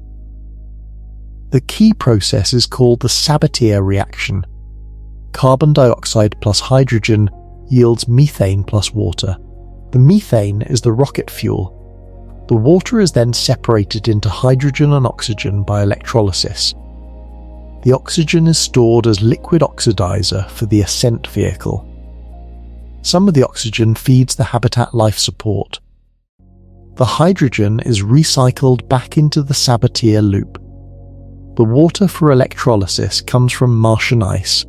The key process is called the Sabatier reaction. Carbon dioxide plus hydrogen yields methane plus water. The methane is the rocket fuel. The water is then separated into hydrogen and oxygen by electrolysis. The oxygen is stored as liquid oxidizer for the ascent vehicle. Some of the oxygen feeds the habitat life support. The hydrogen is recycled back into the Sabatier loop. The water for electrolysis comes from Martian ice,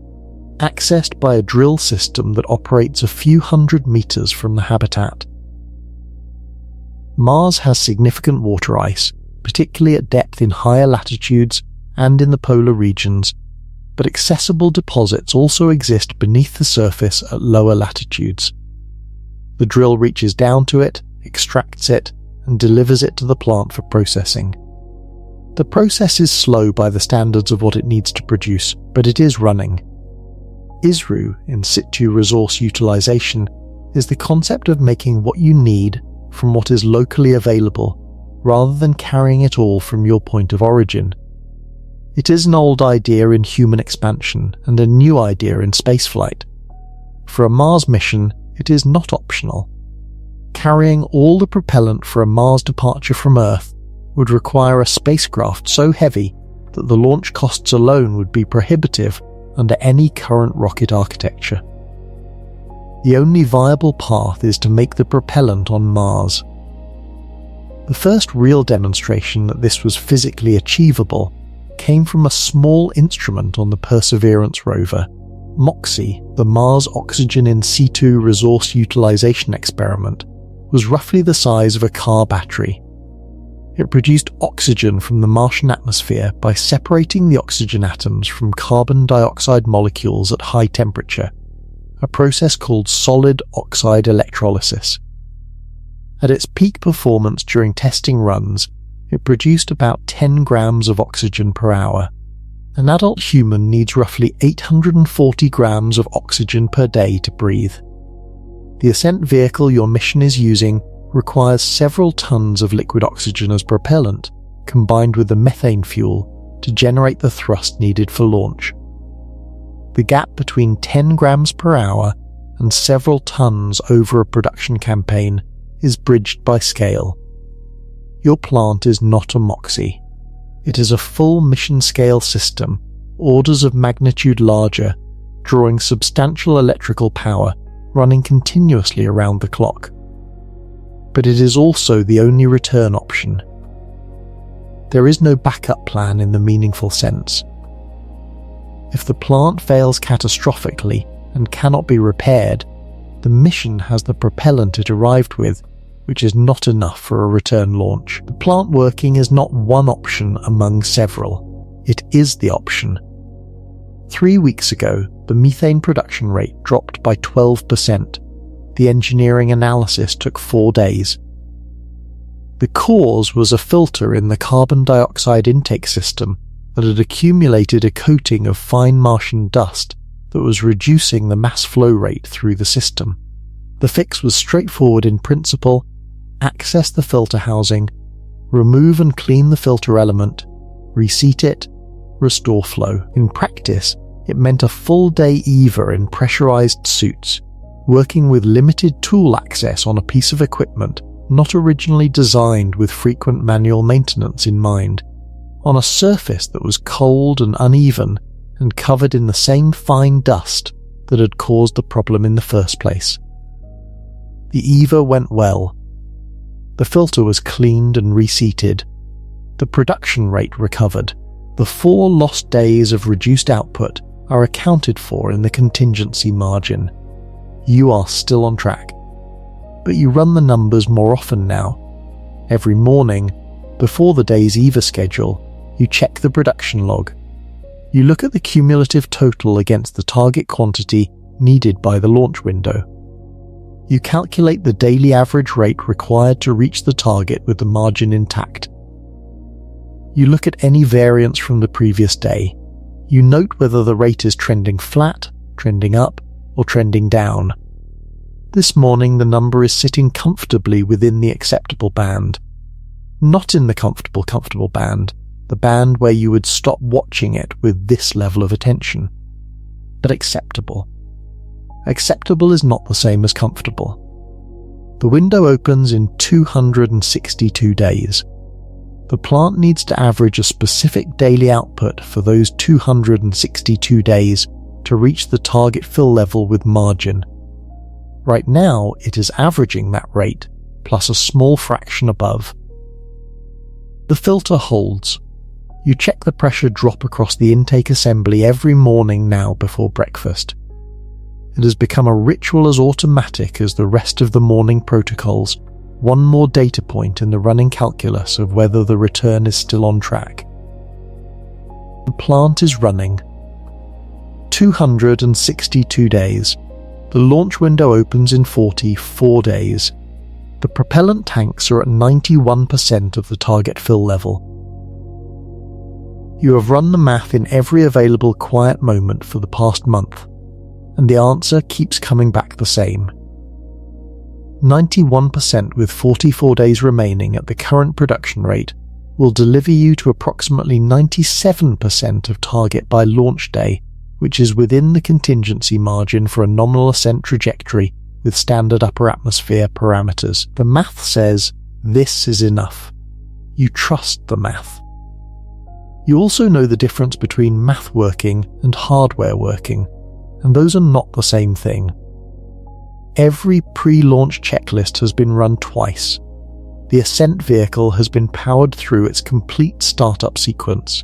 accessed by a drill system that operates a few hundred meters from the habitat. Mars has significant water ice, particularly at depth in higher latitudes and in the polar regions, but accessible deposits also exist beneath the surface at lower latitudes. The drill reaches down to it, extracts it, and delivers it to the plant for processing. The process is slow by the standards of what it needs to produce, but it is running. ISRU, in situ resource utilization, is the concept of making what you need from what is locally available, rather than carrying it all from your point of origin. It is an old idea in human expansion and a new idea in spaceflight. For a Mars mission, it is not optional. Carrying all the propellant for a Mars departure from Earth would require a spacecraft so heavy that the launch costs alone would be prohibitive under any current rocket architecture. The only viable path is to make the propellant on Mars. The first real demonstration that this was physically achievable came from a small instrument on the Perseverance rover. MOXIE, the Mars Oxygen in Situ Resource Utilization Experiment, was roughly the size of a car battery. It produced oxygen from the Martian atmosphere by separating the oxygen atoms from carbon dioxide molecules at high temperature, a process called solid oxide electrolysis. At its peak performance during testing runs, it produced about 10 grams of oxygen per hour. An adult human needs roughly 840 grams of oxygen per day to breathe. The ascent vehicle your mission is using requires several tons of liquid oxygen as propellant, combined with the methane fuel, to generate the thrust needed for launch. The gap between 10 grams per hour and several tons over a production campaign is bridged by scale. Your plant is not a MOXIE. It is a full mission-scale system, orders of magnitude larger, drawing substantial electrical power, running continuously around the clock. But it is also the only return option. There is no backup plan in the meaningful sense. If the plant fails catastrophically and cannot be repaired, the mission has the propellant it arrived with, which is not enough for a return launch. The plant working is not one option among several. It is the option. 3 weeks ago, the methane production rate dropped by 12%. The engineering analysis took 4 days. The cause was a filter in the carbon dioxide intake system that had accumulated a coating of fine Martian dust that was reducing the mass flow rate through the system. The fix was straightforward in principle: access the filter housing, remove and clean the filter element, reseat it, restore flow. In practice, it meant a full-day EVA in pressurized suits, working with limited tool access on a piece of equipment not originally designed with frequent manual maintenance in mind, on a surface that was cold and uneven and covered in the same fine dust that had caused the problem in the first place. The EVA went well. The filter was cleaned and reseated. The production rate recovered. The 4 lost days of reduced output are accounted for in the contingency margin. You are still on track. But you run the numbers more often now. Every morning, before the day's EVA schedule, you check the production log. You look at the cumulative total against the target quantity needed by the launch window. You calculate the daily average rate required to reach the target with the margin intact. You look at any variance from the previous day. You note whether the rate is trending flat, trending up, or trending down. This morning the number is sitting comfortably within the acceptable band. Not in the comfortable band, the band where you would stop watching it with this level of attention. But acceptable. Acceptable is not the same as comfortable. The window opens in 262 days. The plant needs to average a specific daily output for those 262 days to reach the target fill level with margin. Right now, it is averaging that rate, plus a small fraction above. The filter holds. You check the pressure drop across the intake assembly every morning now before breakfast. It has become a ritual as automatic as the rest of the morning protocols, one more data point in the running calculus of whether the return is still on track. The plant is running. 262 days. The launch window opens in 44 days. The propellant tanks are at 91% of the target fill level. You have run the math in every available quiet moment for the past month, and the answer keeps coming back the same. 91% with 44 days remaining at the current production rate will deliver you to approximately 97% of target by launch day, which is within the contingency margin for a nominal ascent trajectory with standard upper atmosphere parameters. The math says this is enough. You trust the math. You also know the difference between math working and hardware working, and those are not the same thing. Every pre-launch checklist has been run twice. The ascent vehicle has been powered through its complete startup sequence.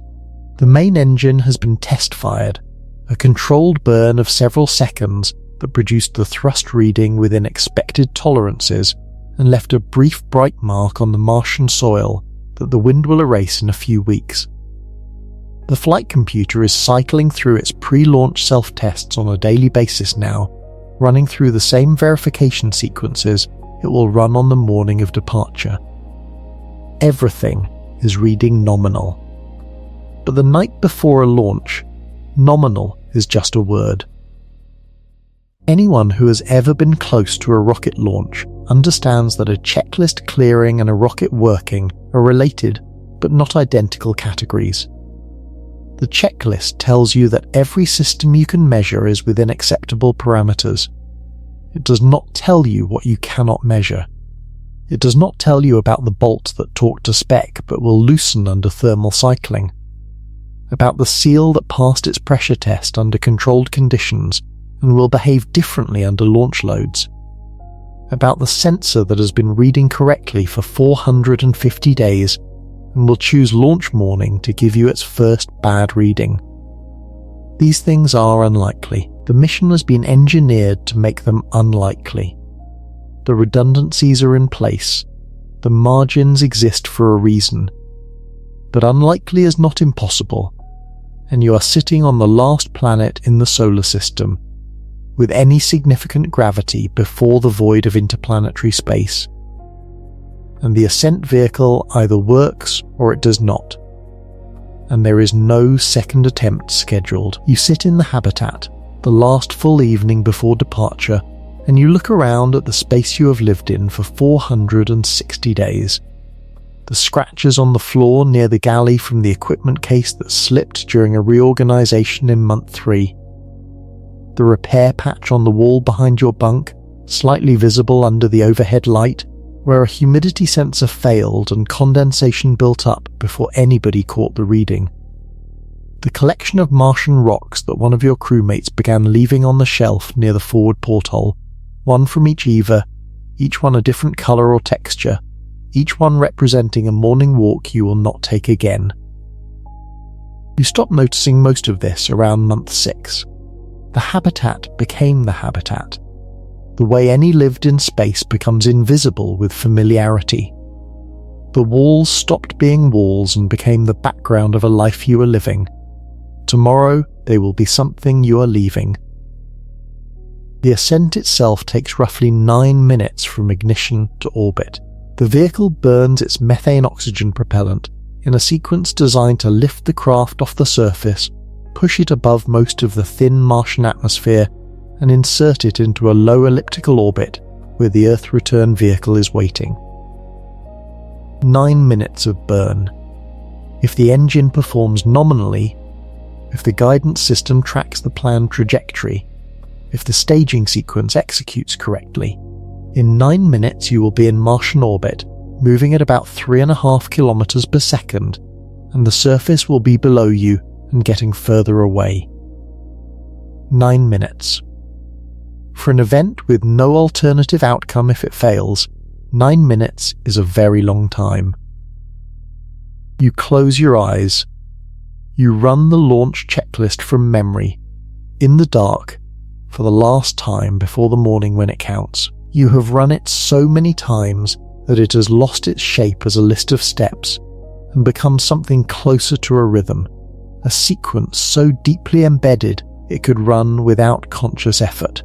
The main engine has been test-fired, a controlled burn of several seconds that produced the thrust reading within expected tolerances and left a brief bright mark on the Martian soil that the wind will erase in a few weeks. The flight computer is cycling through its pre-launch self-tests on a daily basis now, running through the same verification sequences it will run on the morning of departure. Everything is reading nominal. But the night before a launch, nominal is just a word. Anyone who has ever been close to a rocket launch understands that a checklist clearing and a rocket working are related but not identical categories. The checklist tells you that every system you can measure is within acceptable parameters. It does not tell you what you cannot measure. It does not tell you about the bolt that talked to spec but will loosen under thermal cycling, about the seal that passed its pressure test under controlled conditions and will behave differently under launch loads, about the sensor that has been reading correctly for 450 days and will choose launch morning to give you its first bad reading. These things are unlikely. The mission has been engineered to make them unlikely. The redundancies are in place. The margins exist for a reason. But unlikely is not impossible, and you are sitting on the last planet in the solar system, with any significant gravity before the void of interplanetary space. And the ascent vehicle either works or it does not. And there is no second attempt scheduled. You sit in the habitat, the last full evening before departure, and you look around at the space you have lived in for 460 days. The scratches on the floor near the galley from the equipment case that slipped during a reorganization in month 3. The repair patch on the wall behind your bunk, slightly visible under the overhead light, where a humidity sensor failed and condensation built up before anybody caught the reading. The collection of Martian rocks that one of your crewmates began leaving on the shelf near the forward porthole, one from each EVA, each one a different colour or texture, each one representing a morning walk you will not take again. You stop noticing most of this around month 6. The habitat became the habitat. The way any lived in space becomes invisible with familiarity. The walls stopped being walls and became the background of a life you are living. Tomorrow they will be something you are leaving. The ascent itself takes roughly 9 minutes from ignition to orbit. The vehicle burns its methane-oxygen propellant in a sequence designed to lift the craft off the surface, push it above most of the thin Martian atmosphere, and insert it into a low elliptical orbit where the Earth return vehicle is waiting. 9 minutes of burn. If the engine performs nominally, if the guidance system tracks the planned trajectory, if the staging sequence executes correctly, in 9 minutes you will be in Martian orbit, moving at about 3.5 kilometers per second, and the surface will be below you and getting further away. 9 minutes. For an event with no alternative outcome if it fails, 9 minutes is a very long time. You close your eyes. You run the launch checklist from memory, in the dark, for the last time before the morning when it counts. You have run it so many times that it has lost its shape as a list of steps and become something closer to a rhythm, a sequence so deeply embedded it could run without conscious effort.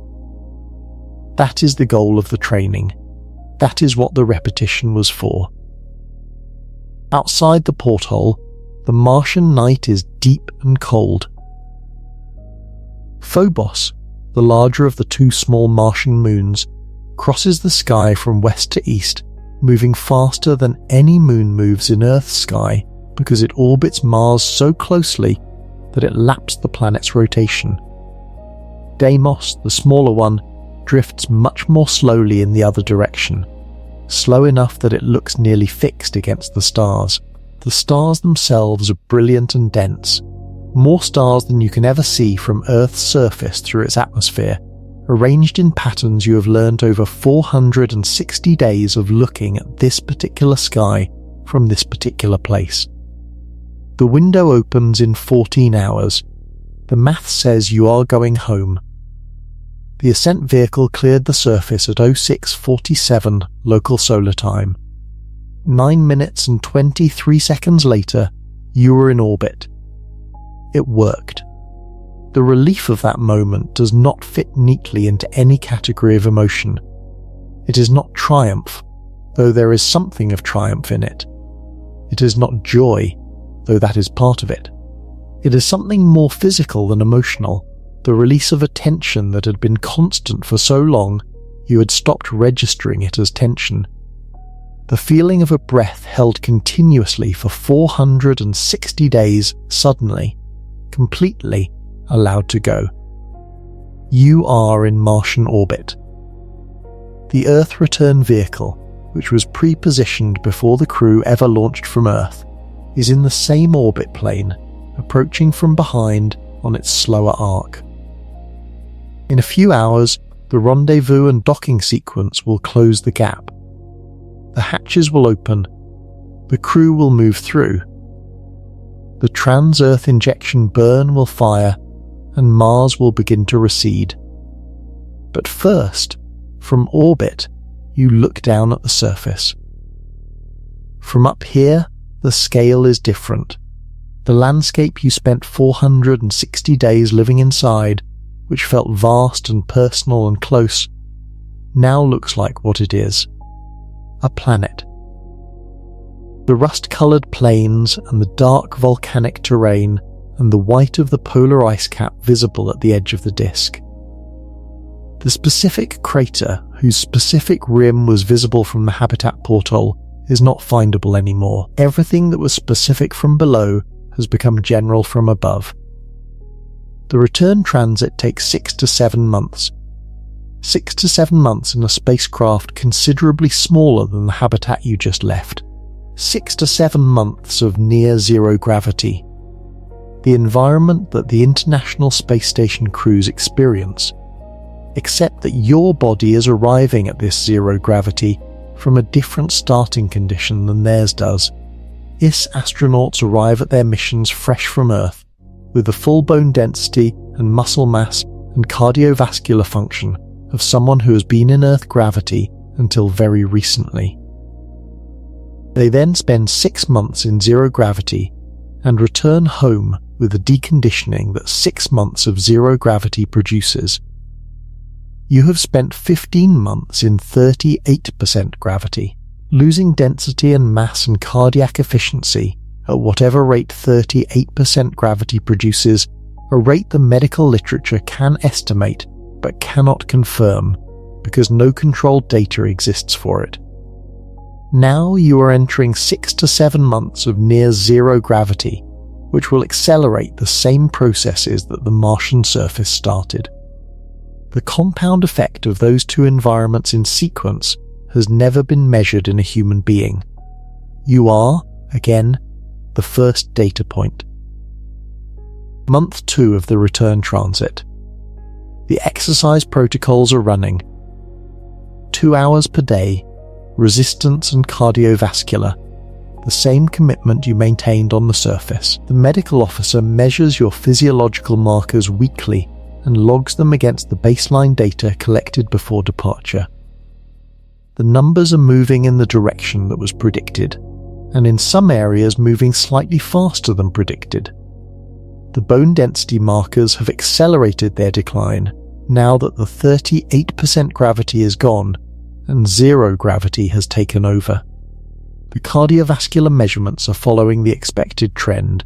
That is the goal of the training. That is what the repetition was for. Outside the porthole, the Martian night is deep and cold. Phobos, the larger of the 2 small Martian moons, crosses the sky from west to east moving faster than any moon moves in Earth's sky because it orbits Mars so closely that it laps the planet's rotation. Deimos, the smaller one, drifts much more slowly in the other direction, slow enough that it looks nearly fixed against the stars. The stars themselves are brilliant and dense, more stars than you can ever see from Earth's surface through its atmosphere, arranged in patterns you have learned over 460 days of looking at this particular sky from this particular place. The window opens in 14 hours. The math says you are going home. The ascent vehicle cleared the surface at 06:47 local solar time. 9 minutes and 23 seconds later, you were in orbit. It worked. The relief of that moment does not fit neatly into any category of emotion. It is not triumph, though there is something of triumph in it. It is not joy, though that is part of it. It is something more physical than emotional, the release of a tension that had been constant for so long you had stopped registering it as tension. The feeling of a breath held continuously for 460 days suddenly, completely allowed to go. You are in Martian orbit. The Earth return vehicle, which was pre-positioned before the crew ever launched from Earth, is in the same orbit plane, approaching from behind on its slower arc. In a few hours, the rendezvous and docking sequence will close the gap. The hatches will open. The crew will move through. The trans-Earth injection burn will fire, and Mars will begin to recede. But first, from orbit, you look down at the surface. From up here, the scale is different. The landscape you spent 460 days living inside, which felt vast and personal and close, now looks like what it is: a planet. The rust-coloured plains and the dark volcanic terrain and the white of the polar ice cap visible at the edge of the disk. The specific crater, whose specific rim was visible from the habitat porthole, is not findable anymore. Everything that was specific from below has become general from above. The return transit takes 6 to 7 months. 6 to 7 months in a spacecraft considerably smaller than the habitat you just left. 6 to 7 months of near-zero gravity. The environment that the International Space Station crews experience, except that your body is arriving at this zero gravity from a different starting condition than theirs does. IS astronauts arrive at their missions fresh from Earth, with the full bone density and muscle mass and cardiovascular function of someone who has been in Earth gravity until very recently. They then spend 6 months in zero gravity and return home with the deconditioning that 6 months of zero gravity produces. You have spent 15 months in 38% gravity, losing density and mass and cardiac efficiency at whatever rate 38% gravity produces, a rate the medical literature can estimate but cannot confirm because no controlled data exists for it. Now you are entering 6 to 7 months of near zero gravity, which will accelerate the same processes that the Martian surface started. The compound effect of those two environments in sequence has never been measured in a human being. You are, again, the first data point. Month 2 of the return transit. The exercise protocols are running. 2 hours per day, resistance and cardiovascular, the same commitment you maintained on the surface. The medical officer measures your physiological markers weekly and logs them against the baseline data collected before departure. The numbers are moving in the direction that was predicted, and in some areas moving slightly faster than predicted. The bone density markers have accelerated their decline now that the 38% gravity is gone and zero gravity has taken over. The cardiovascular measurements are following the expected trend.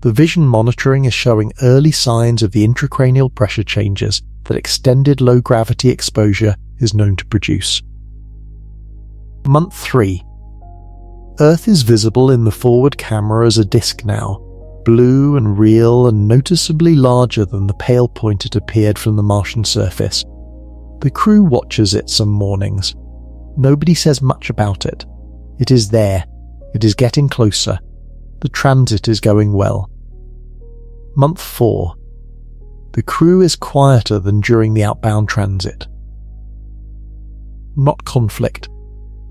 The vision monitoring is showing early signs of the intracranial pressure changes that extended low-gravity exposure is known to produce. Month 3. Earth is visible in the forward camera as a disk now, blue and real and noticeably larger than the pale point it appeared from the Martian surface. The crew watches it some mornings. Nobody says much about it. It is there. It is getting closer. The transit is going well. Month 4. The crew is quieter than during the outbound transit. Not conflict.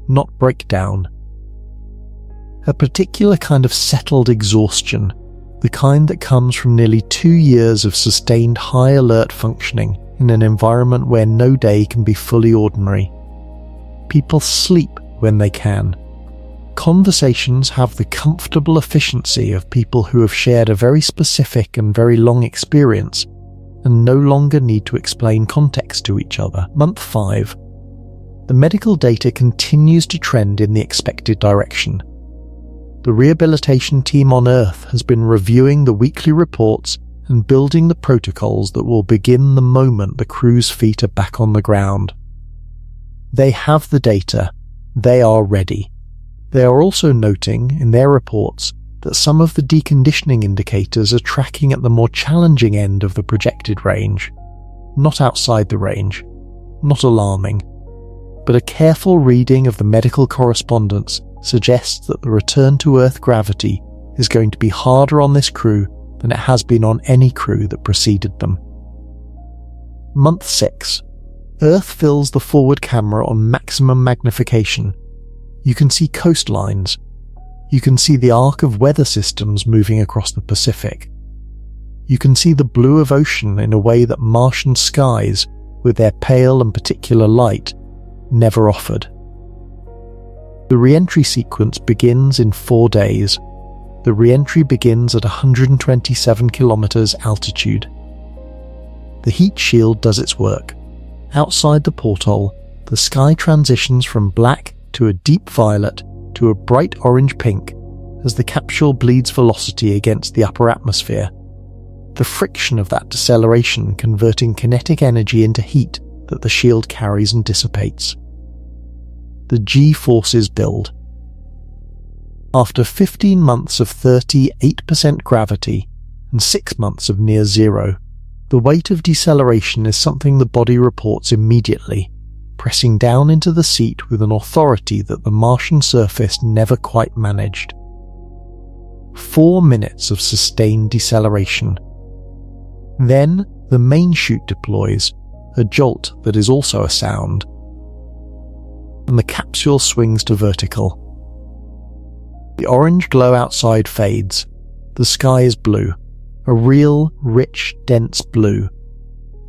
Not breakdown. A particular kind of settled exhaustion, the kind that comes from nearly 2 years of sustained high alert functioning in an environment where no day can be fully ordinary. People sleep when they can. Conversations have the comfortable efficiency of people who have shared a very specific and very long experience and no longer need to explain context to each other. Month 5. The medical data continues to trend in the expected direction. The rehabilitation team on Earth has been reviewing the weekly reports and building the protocols that will begin the moment the crew's feet are back on the ground. They have the data. They are ready. They are also noting in their reports that some of the deconditioning indicators are tracking at the more challenging end of the projected range. Not outside the range. Not alarming. But a careful reading of the medical correspondence suggests that the return to Earth gravity is going to be harder on this crew than it has been on any crew that preceded them. Month 6. Earth fills the forward camera on maximum magnification. You can see coastlines. You can see the arc of weather systems moving across the Pacific. You can see the blue of ocean in a way that Martian skies, with their pale and particular light, never offered. The re-entry sequence begins in 4 days. The re-entry begins at 127 kilometers altitude. The heat shield does its work. Outside the porthole, the sky transitions from black to a deep violet to a bright orange-pink as the capsule bleeds velocity against the upper atmosphere. The friction of that deceleration converting kinetic energy into heat that the shield carries and dissipates. The G-forces build. After 15 months of 38% gravity and 6 months of near zero, the weight of deceleration is something the body reports immediately, pressing down into the seat with an authority that the Martian surface never quite managed. 4 minutes of sustained deceleration. Then the main chute deploys, a jolt that is also a sound, and the capsule swings to vertical. The orange glow outside fades. The sky is blue, a real, rich, dense blue.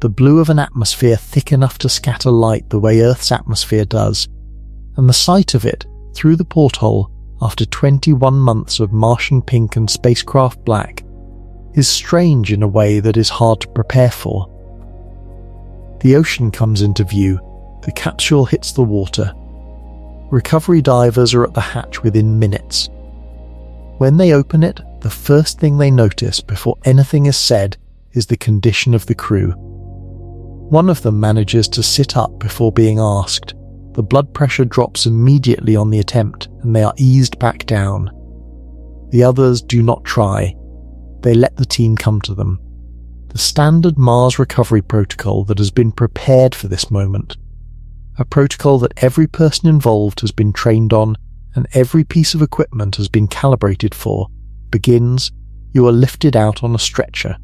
The blue of an atmosphere thick enough to scatter light the way Earth's atmosphere does, and the sight of it, through the porthole, after 21 months of Martian pink and spacecraft black, is strange in a way that is hard to prepare for. The ocean comes into view. The capsule hits the water. Recovery divers are at the hatch within minutes. When they open it, the first thing they notice before anything is said is the condition of the crew. One of them manages to sit up before being asked. The blood pressure drops immediately on the attempt and they are eased back down. The others do not try. They let the team come to them. The standard Mars recovery protocol that has been prepared for this moment. A protocol that every person involved has been trained on and every piece of equipment has been calibrated for, begins, you are lifted out on a stretcher.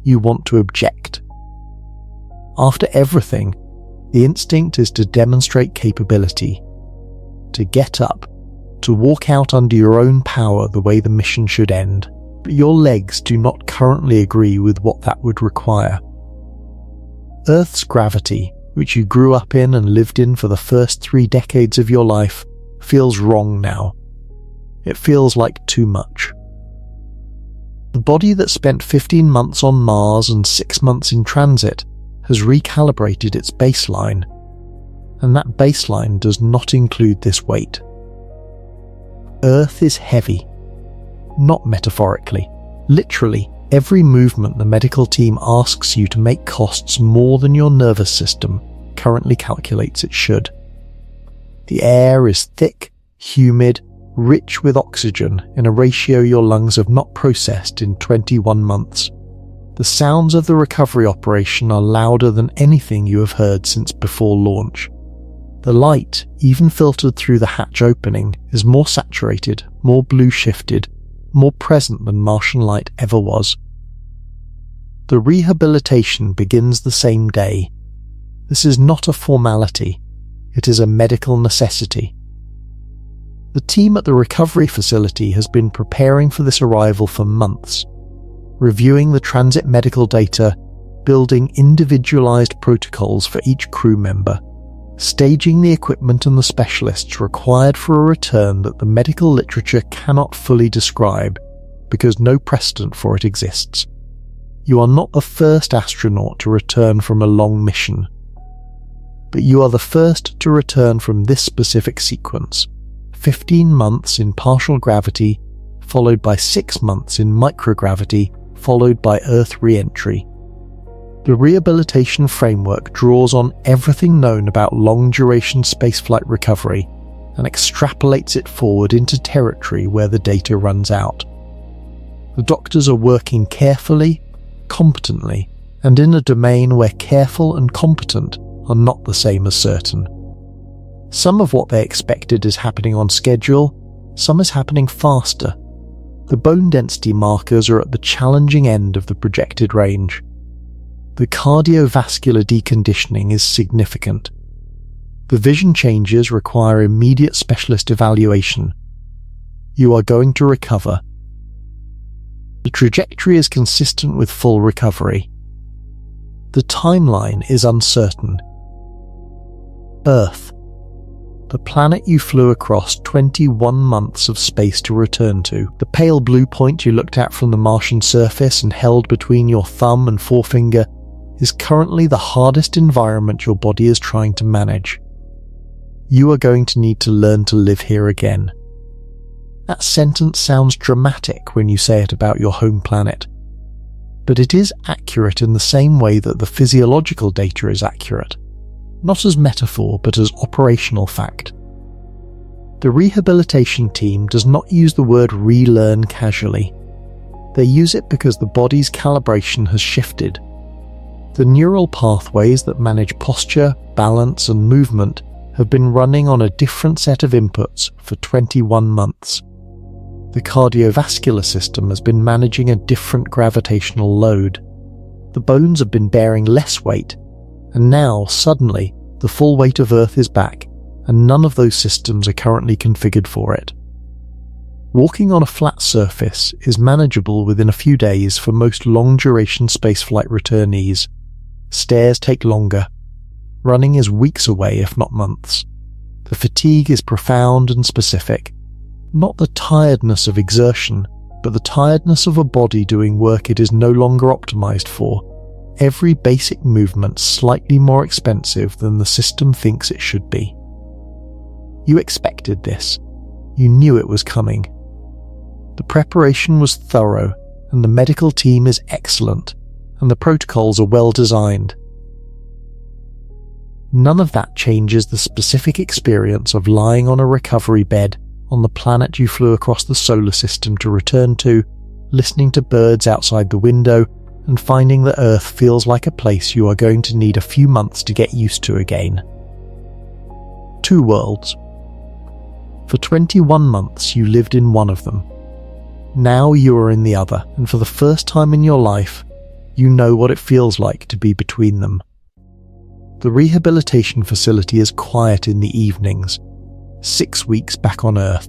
You want to object. After everything, the instinct is to demonstrate capability, to get up, to walk out under your own power the way the mission should end, but your legs do not currently agree with what that would require. Earth's gravity, which you grew up in and lived in for the first 3 decades of your life, feels wrong now. It feels like too much. The body that spent 15 months on Mars and 6 months in transit has recalibrated its baseline, and that baseline does not include this weight. Earth is heavy. Not metaphorically. Literally, every movement the medical team asks you to make costs more than your nervous system currently calculates it should. The air is thick, humid, rich with oxygen in a ratio your lungs have not processed in 21 months. The sounds of the recovery operation are louder than anything you have heard since before launch. The light, even filtered through the hatch opening, is more saturated, more blue shifted, more present than Martian light ever was. The rehabilitation begins the same day. This is not a formality, it is a medical necessity. The team at the recovery facility has been preparing for this arrival for months, reviewing the transit medical data, building individualized protocols for each crew member, staging the equipment and the specialists required for a return that the medical literature cannot fully describe because no precedent for it exists. You are not the first astronaut to return from a long mission, but you are the first to return from this specific sequence: 15 months in partial gravity, followed by 6 months in microgravity, followed by Earth re-entry. The rehabilitation framework draws on everything known about long-duration spaceflight recovery and extrapolates it forward into territory where the data runs out. The doctors are working carefully, competently, and in a domain where careful and competent are not the same as certain. Some of what they expected is happening on schedule, some is happening faster. The bone density markers are at the challenging end of the projected range. The cardiovascular deconditioning is significant. The vision changes require immediate specialist evaluation. You are going to recover. The trajectory is consistent with full recovery. The timeline is uncertain. Earth, the planet you flew across 21 months of space to return to, the pale blue point you looked at from the Martian surface and held between your thumb and forefinger, is currently the hardest environment your body is trying to manage. You are going to need to learn to live here again. That sentence sounds dramatic when you say it about your home planet, but it is accurate in the same way that the physiological data is accurate, not as metaphor but as operational fact. The rehabilitation team does not use the word relearn casually. They use it because the body's calibration has shifted. The neural pathways that manage posture, balance, and movement have been running on a different set of inputs for 21 months. The cardiovascular system has been managing a different gravitational load. The bones have been bearing less weight, and now, suddenly, the full weight of Earth is back, and none of those systems are currently configured for it. Walking on a flat surface is manageable within a few days for most long-duration spaceflight returnees. Stairs take longer. Running is weeks away, if not months. The fatigue is profound and specific. Not the tiredness of exertion, but the tiredness of a body doing work it is no longer optimized for. Every basic movement slightly more expensive than the system thinks it should be. You expected this. You knew it was coming. The preparation was thorough, and the medical team is excellent, and the protocols are well designed. None of that changes the specific experience of lying on a recovery bed on the planet you flew across the solar system to return to, listening to birds outside the window, and finding that Earth feels like a place you are going to need a few months to get used to again. 2 worlds. For 21 months you lived in one of them. Now you are in the other, and for the first time in your life, you know what it feels like to be between them. The rehabilitation facility is quiet in the evenings, 6 weeks back on Earth.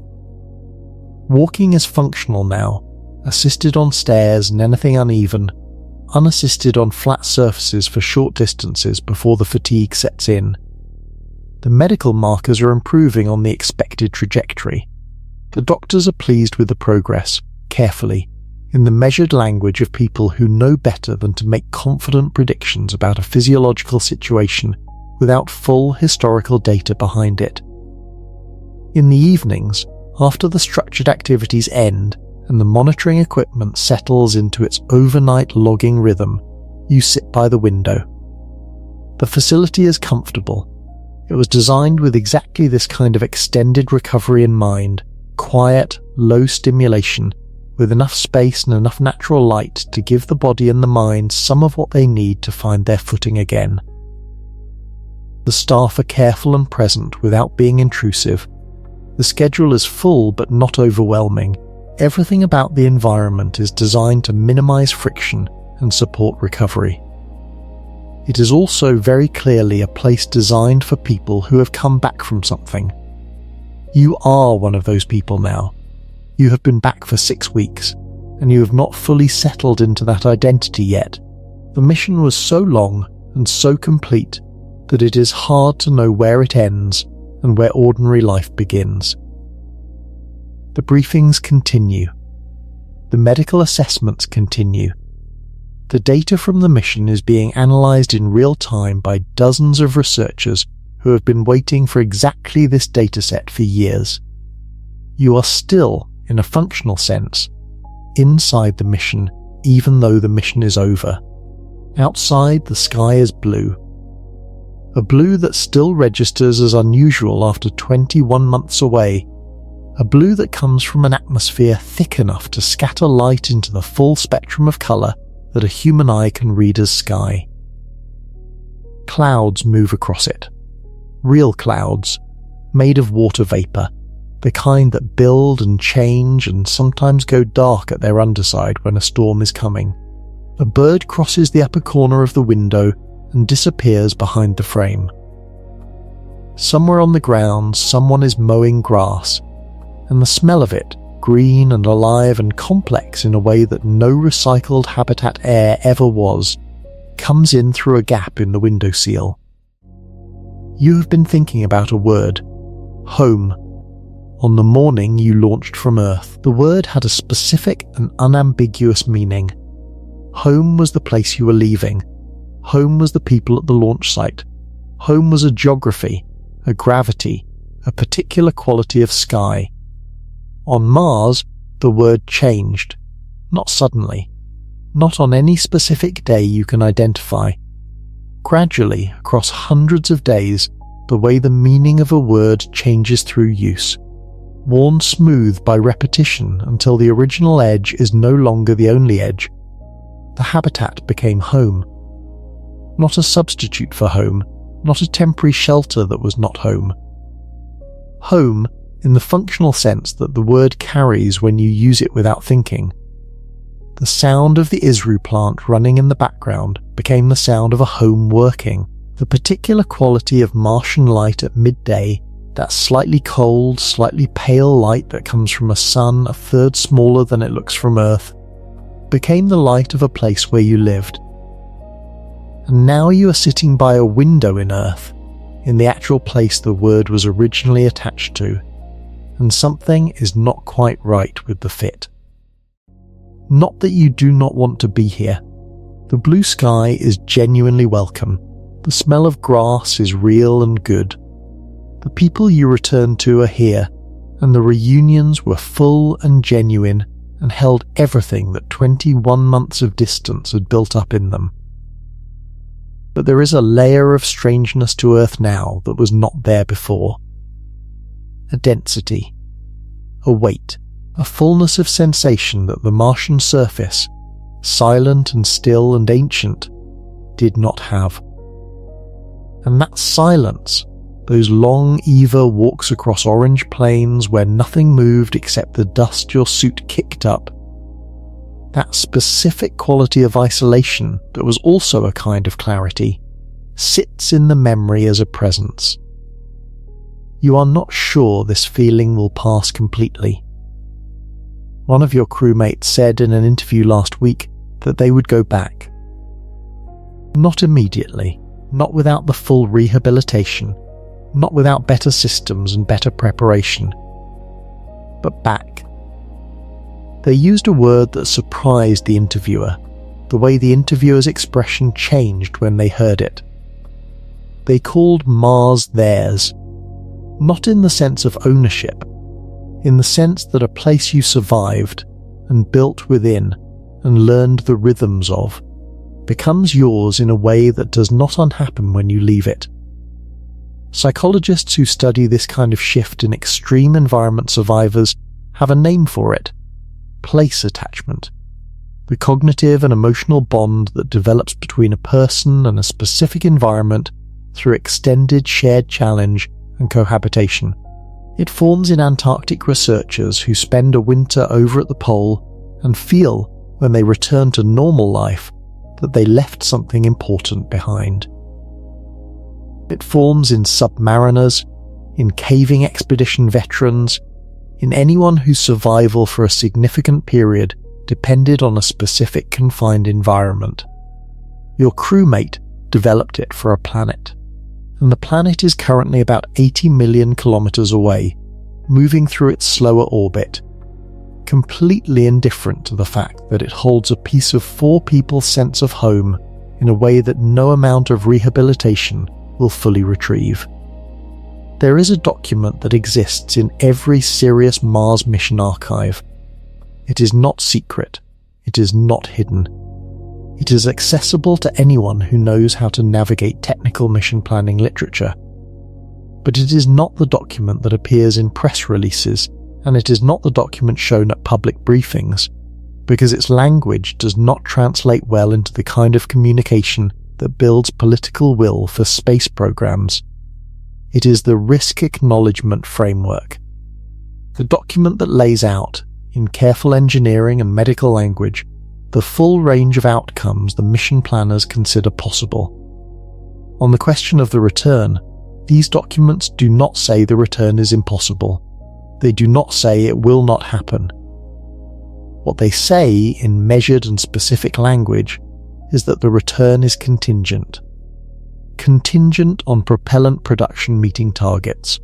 Walking is functional now, assisted on stairs and anything uneven, unassisted on flat surfaces for short distances before the fatigue sets in. The medical markers are improving on the expected trajectory. The doctors are pleased with the progress, carefully, in the measured language of people who know better than to make confident predictions about a physiological situation without full historical data behind it. In the evenings, after the structured activities end and the monitoring equipment settles into its overnight logging rhythm, you sit by the window. The facility is comfortable. It was designed with exactly this kind of extended recovery in mind, quiet, low stimulation, with enough space and enough natural light to give the body and the mind some of what they need to find their footing again. The staff are careful and present without being intrusive. The schedule is full but not overwhelming. Everything about the environment is designed to minimize friction and support recovery. It is also very clearly a place designed for people who have come back from something. You are one of those people now. You have been back for 6 weeks, and you have not fully settled into that identity yet. The mission was so long and so complete that it is hard to know where it ends and where ordinary life begins. The briefings continue. The medical assessments continue. The data from the mission is being analysed in real time by dozens of researchers who have been waiting for exactly this dataset for years. You are still, in a functional sense, inside the mission, even though the mission is over. Outside, the sky is blue. A blue that still registers as unusual after 21 months away. A blue that comes from an atmosphere thick enough to scatter light into the full spectrum of colour that a human eye can read as sky. Clouds move across it. Real clouds, made of water vapour, the kind that build and change and sometimes go dark at their underside when a storm is coming. A bird crosses the upper corner of the window and disappears behind the frame. Somewhere on the ground, someone is mowing grass, and the smell of it, green and alive and complex in a way that no recycled habitat air ever was, comes in through a gap in the windowsill. You have been thinking about a word, home. On the morning you launched from Earth, the word had a specific and unambiguous meaning. Home was the place you were leaving. Home was the people at the launch site. Home was a geography, a gravity, a particular quality of sky. On Mars, the word changed. Not suddenly. Not on any specific day you can identify. Gradually, across hundreds of days, the way the meaning of a word changes through use. Worn smooth by repetition until the original edge is no longer the only edge. The habitat became home. Not a substitute for home, not a temporary shelter that was not home. Home, in the functional sense that the word carries when you use it without thinking. The sound of the Isru plant running in the background became the sound of a home working. The particular quality of Martian light at midday, that slightly cold, slightly pale light that comes from a sun a third smaller than it looks from Earth, became the light of a place where you lived. And now you are sitting by a window in Earth, in the actual place the word was originally attached to, and something is not quite right with the fit. Not that you do not want to be here. The blue sky is genuinely welcome. The smell of grass is real and good. The people you return to are here, and the reunions were full and genuine and held everything that 21 months of distance had built up in them. But there is a layer of strangeness to Earth now that was not there before. A density, a weight, a fullness of sensation that the Martian surface, silent and still and ancient, did not have. And that silence, those long Eva walks across orange plains where nothing moved except the dust your suit kicked up, that specific quality of isolation that was also a kind of clarity, sits in the memory as a presence. You are not sure this feeling will pass completely. One of your crewmates said in an interview last week that they would go back. Not immediately, not without the full rehabilitation, not without better systems and better preparation, but back. They used a word that surprised the interviewer, the way the interviewer's expression changed when they heard it. They called Mars theirs, not in the sense of ownership, in the sense that a place you survived and built within and learned the rhythms of becomes yours in a way that does not unhappen when you leave it. Psychologists who study this kind of shift in extreme environment survivors have a name for it: place attachment, the cognitive and emotional bond that develops between a person and a specific environment through extended shared challenge and cohabitation. It forms in Antarctic researchers who spend a winter over at the pole and feel, when they return to normal life, that they left something important behind. It forms in submariners, in caving expedition veterans, in anyone whose survival for a significant period depended on a specific confined environment. Your crewmate developed it for a planet, and the planet is currently about 80 million kilometers away, moving through its slower orbit, completely indifferent to the fact that it holds a piece of four people's sense of home in a way that no amount of rehabilitation will fully retrieve. There is a document that exists in every serious Mars mission archive. It is not secret. It is not hidden. It is accessible to anyone who knows how to navigate technical mission planning literature. But it is not the document that appears in press releases, and it is not the document shown at public briefings, because its language does not translate well into the kind of communication that builds political will for space programs. It is the Risk Acknowledgement Framework, the document that lays out, in careful engineering and medical language, the full range of outcomes the mission planners consider possible. On the question of the return, these documents do not say the return is impossible. They do not say it will not happen. What they say, in measured and specific language, is that the return is contingent. Contingent on propellant production meeting targets.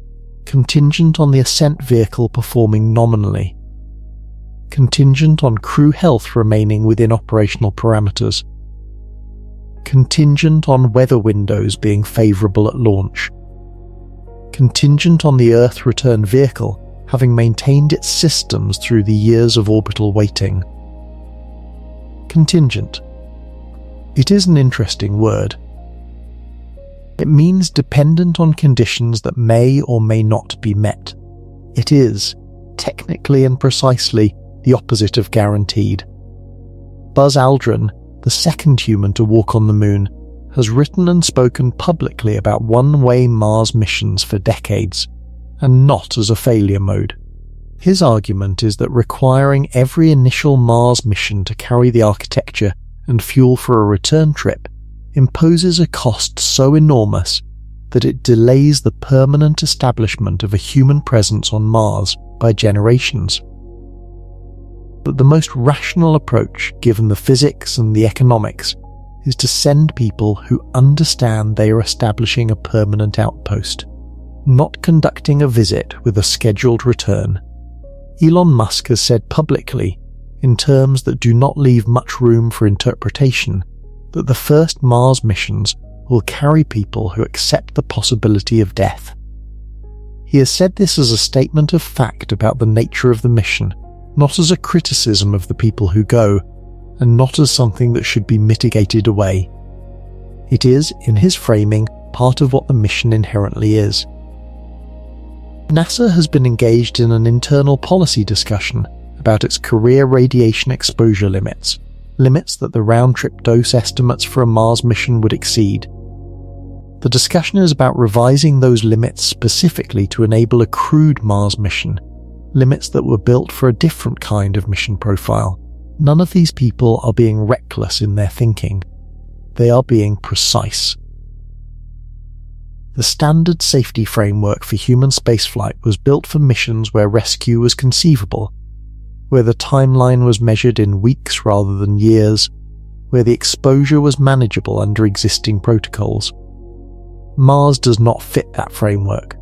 Contingent on the ascent vehicle performing nominally. Contingent on crew health remaining within operational parameters. Contingent on weather windows being favourable at launch. Contingent on the Earth return vehicle having maintained its systems through the years of orbital waiting. Contingent. It is an interesting word. It means dependent on conditions that may or may not be met. It is, technically and precisely, the opposite of guaranteed. Buzz Aldrin, the second human to walk on the moon, has written and spoken publicly about one-way Mars missions for decades, and not as a failure mode. His argument is that requiring every initial Mars mission to carry the architecture and fuel for a return trip imposes a cost so enormous that it delays the permanent establishment of a human presence on Mars by generations. But the most rational approach, given the physics and the economics, is to send people who understand they are establishing a permanent outpost, not conducting a visit with a scheduled return. Elon Musk has said publicly, in terms that do not leave much room for interpretation, that the first Mars missions will carry people who accept the possibility of death. He has said this as a statement of fact about the nature of the mission, not as a criticism of the people who go, and not as something that should be mitigated away. It is, in his framing, part of what the mission inherently is. NASA has been engaged in an internal policy discussion about its career radiation exposure limits that the round-trip dose estimates for a Mars mission would exceed. The discussion is about revising those limits specifically to enable a crewed Mars mission, limits that were built for a different kind of mission profile. None of these people are being reckless in their thinking. They are being precise. The standard safety framework for human spaceflight was built for missions where rescue was conceivable, where the timeline was measured in weeks rather than years, where the exposure was manageable under existing protocols. Mars does not fit that framework,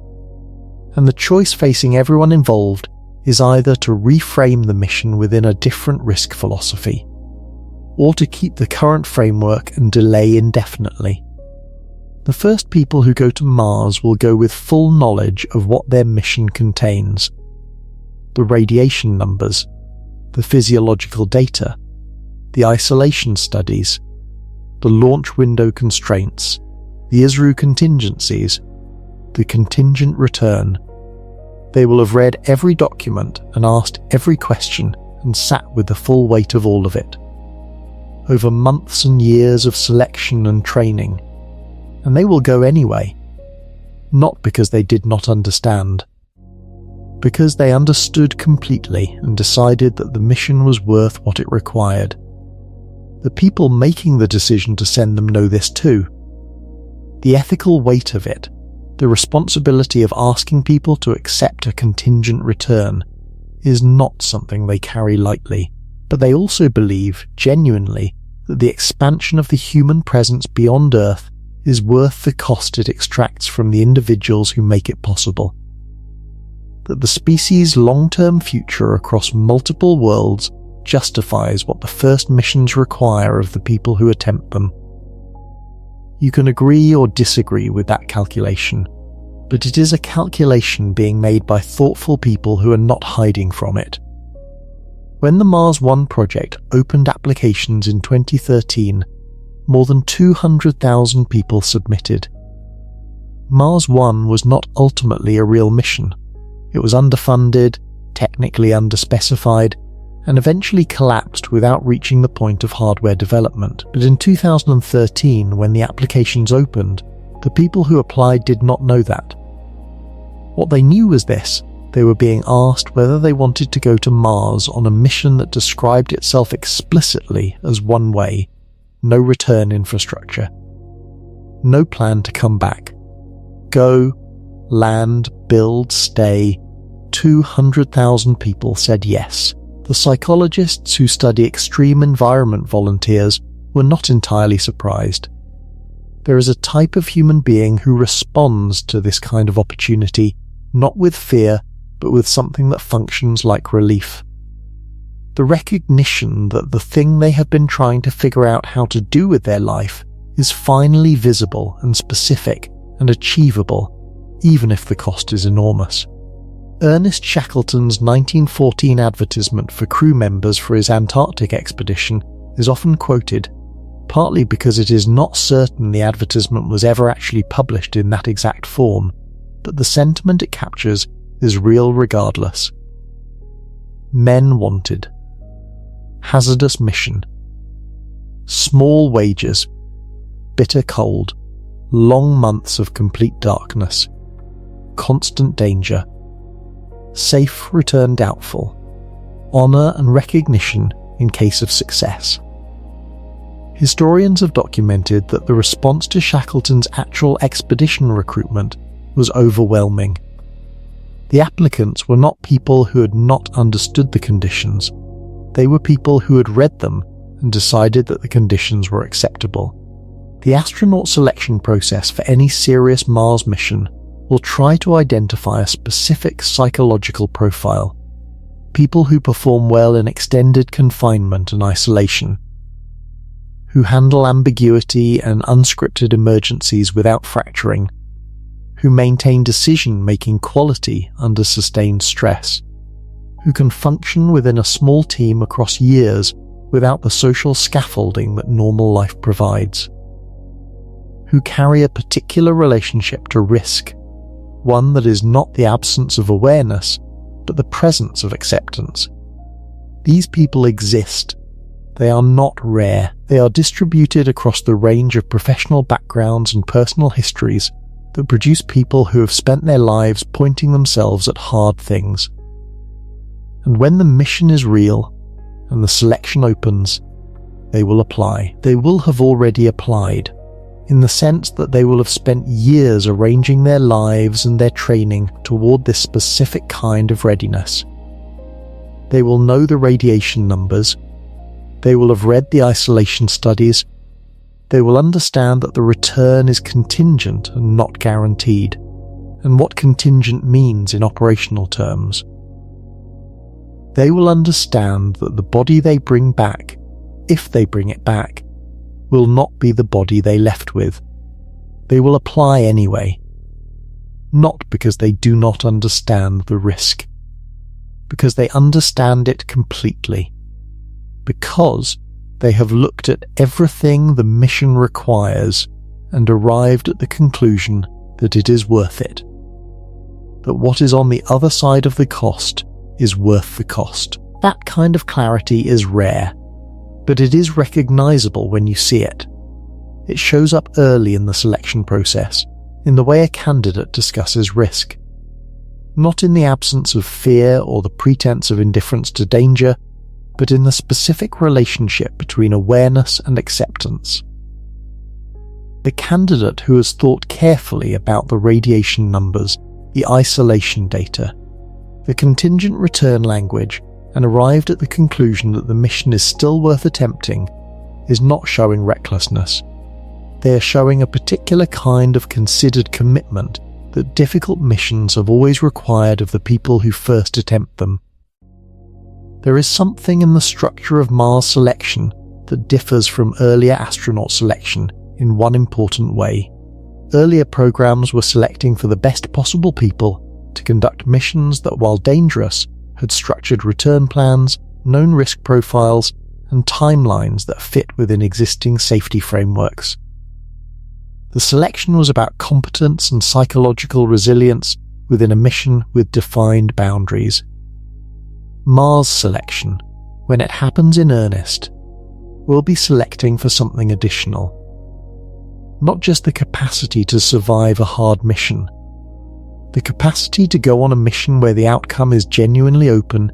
and the choice facing everyone involved is either to reframe the mission within a different risk philosophy, or to keep the current framework and delay indefinitely. The first people who go to Mars will go with full knowledge of what their mission contains: the radiation numbers, the physiological data, the isolation studies, the launch window constraints, the ISRU contingencies, the contingent return. They will have read every document and asked every question and sat with the full weight of all of it. Over months and years of selection and training. And they will go anyway. Not because they did not understand. Because they understood completely and decided that the mission was worth what it required. The people making the decision to send them know this too. The ethical weight of it, the responsibility of asking people to accept a contingent return, is not something they carry lightly, but they also believe, genuinely, that the expansion of the human presence beyond Earth is worth the cost it extracts from the individuals who make it possible. That the species' long-term future across multiple worlds justifies what the first missions require of the people who attempt them. You can agree or disagree with that calculation, but it is a calculation being made by thoughtful people who are not hiding from it. When the Mars One project opened applications in 2013, more than 200,000 people submitted. Mars One was not ultimately a real mission. It was underfunded, technically underspecified, and eventually collapsed without reaching the point of hardware development. But in 2013, when the applications opened, the people who applied did not know that. What they knew was this: they were being asked whether they wanted to go to Mars on a mission that described itself explicitly as one way, no return infrastructure, no plan to come back. Go, land, build, stay. 200,000 people said yes. The psychologists who study extreme environment volunteers were not entirely surprised. There is a type of human being who responds to this kind of opportunity, not with fear, but with something that functions like relief. The recognition that the thing they have been trying to figure out how to do with their life is finally visible and specific and achievable, even if the cost is enormous. Ernest Shackleton's 1914 advertisement for crew members for his Antarctic expedition is often quoted, partly because it is not certain the advertisement was ever actually published in that exact form, but the sentiment it captures is real regardless. Men wanted. Hazardous mission. Small wages. Bitter cold. Long months of complete darkness. Constant danger. Safe return doubtful. Honour and recognition in case of success. Historians have documented that the response to Shackleton's actual expedition recruitment was overwhelming. The applicants were not people who had not understood the conditions. They were people who had read them and decided that the conditions were acceptable. The astronaut selection process for any serious Mars mission will try to identify a specific psychological profile. People who perform well in extended confinement and isolation, who handle ambiguity and unscripted emergencies without fracturing, who maintain decision-making quality under sustained stress, who can function within a small team across years without the social scaffolding that normal life provides, who carry a particular relationship to risk, one that is not the absence of awareness, but the presence of acceptance. These people exist. They are not rare. They are distributed across the range of professional backgrounds and personal histories that produce people who have spent their lives pointing themselves at hard things. And when the mission is real and the selection opens, they will apply. They will have already applied, in the sense that they will have spent years arranging their lives and their training toward this specific kind of readiness. They will know the radiation numbers. They will have read the isolation studies. They will understand that the return is contingent and not guaranteed, and what contingent means in operational terms. They will understand that the body they bring back, if they bring it back, will not be the body they left with. They will apply anyway, not because they do not understand the risk, because they understand it completely, because they have looked at everything the mission requires and arrived at the conclusion that it is worth it. that what is on the other side of the cost is worth the cost. That kind of clarity is rare, but it is recognizable when you see it. It shows up early in the selection process, in the way a candidate discusses risk. Not in the absence of fear or the pretense of indifference to danger, but in the specific relationship between awareness and acceptance. The candidate who has thought carefully about the radiation numbers, the isolation data, the contingent return language, and arrived at the conclusion that the mission is still worth attempting, is not showing recklessness. They are showing a particular kind of considered commitment that difficult missions have always required of the people who first attempt them. There is something in the structure of Mars selection that differs from earlier astronaut selection in one important way. Earlier programs were selecting for the best possible people to conduct missions that, while dangerous, had structured return plans, known risk profiles, and timelines that fit within existing safety frameworks. The selection was about competence and psychological resilience within a mission with defined boundaries. Mars selection, when it happens in earnest, will be selecting for something additional. Not just the capacity to survive a hard mission. The capacity to go on a mission where the outcome is genuinely open,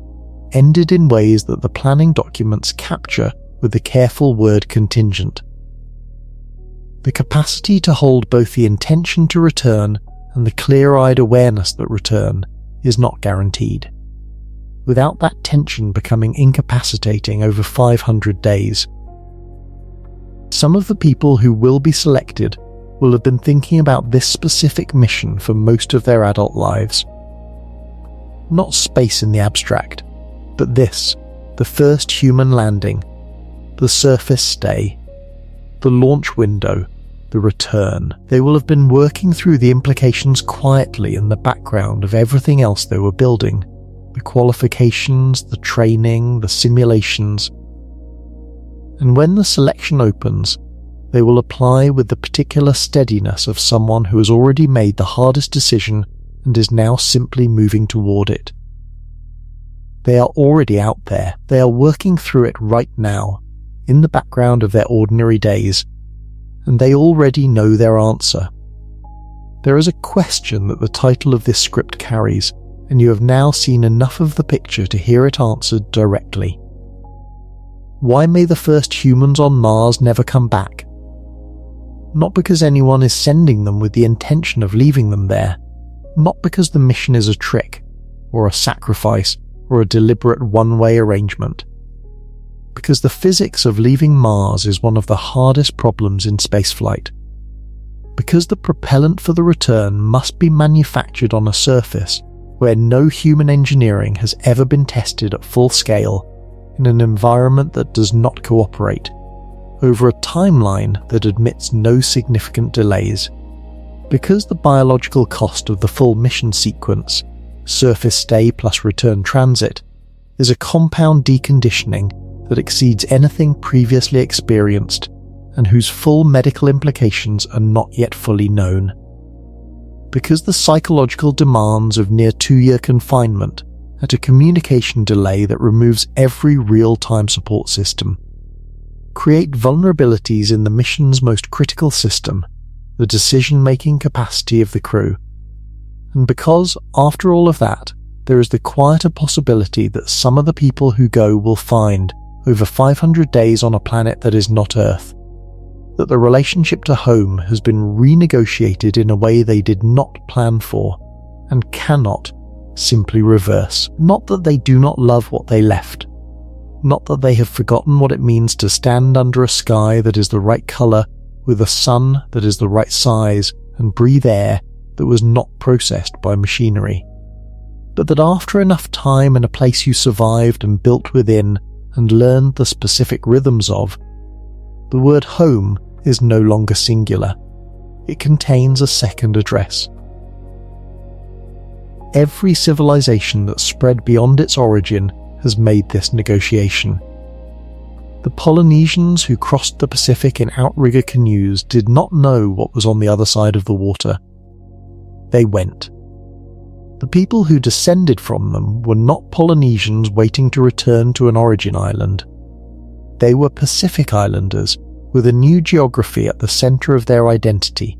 ended in ways that the planning documents capture with the careful word contingent. The capacity to hold both the intention to return and the clear-eyed awareness that return is not guaranteed. Without that tension becoming incapacitating over 500 days. Some of the people who will be selected will have been thinking about this specific mission for most of their adult lives. Not space in the abstract, but this, the first human landing, the surface stay, the launch window, the return. They will have been working through the implications quietly in the background of everything else they were building, the qualifications, the training, the simulations. And when the selection opens, they will apply with the particular steadiness of someone who has already made the hardest decision and is now simply moving toward it. They are already out there. They are working through it right now, in the background of their ordinary days, and they already know their answer. There is a question that the title of this script carries, and you have now seen enough of the picture to hear it answered directly. Why may the first humans on Mars never come back? Not because anyone is sending them with the intention of leaving them there, not because the mission is a trick, or a sacrifice, or a deliberate one-way arrangement. Because the physics of leaving Mars is one of the hardest problems in spaceflight. Because the propellant for the return must be manufactured on a surface where no human engineering has ever been tested at full scale, in an environment that does not cooperate, over a timeline that admits no significant delays. Because the biological cost of the full mission sequence, surface stay plus return transit, is a compound deconditioning that exceeds anything previously experienced and whose full medical implications are not yet fully known. Because the psychological demands of near 2-year confinement at a communication delay that removes every real-time support system create vulnerabilities in the mission's most critical system, the decision-making capacity of the crew. And because, after all of that, there is the quieter possibility that some of the people who go will find, over 500 days on a planet that is not Earth, that the relationship to home has been renegotiated in a way they did not plan for, and cannot simply reverse. Not that they do not love what they left. Not that they have forgotten what it means to stand under a sky that is the right colour, with a sun that is the right size, and breathe air that was not processed by machinery. But that after enough time in a place you survived and built within, and learned the specific rhythms of, the word home is no longer singular. It contains a second address. Every civilization that spread beyond its origin has made this negotiation. The Polynesians who crossed the Pacific in outrigger canoes did not know what was on the other side of the water. They went. The people who descended from them were not Polynesians waiting to return to an origin island. They were Pacific Islanders, with a new geography at the centre of their identity.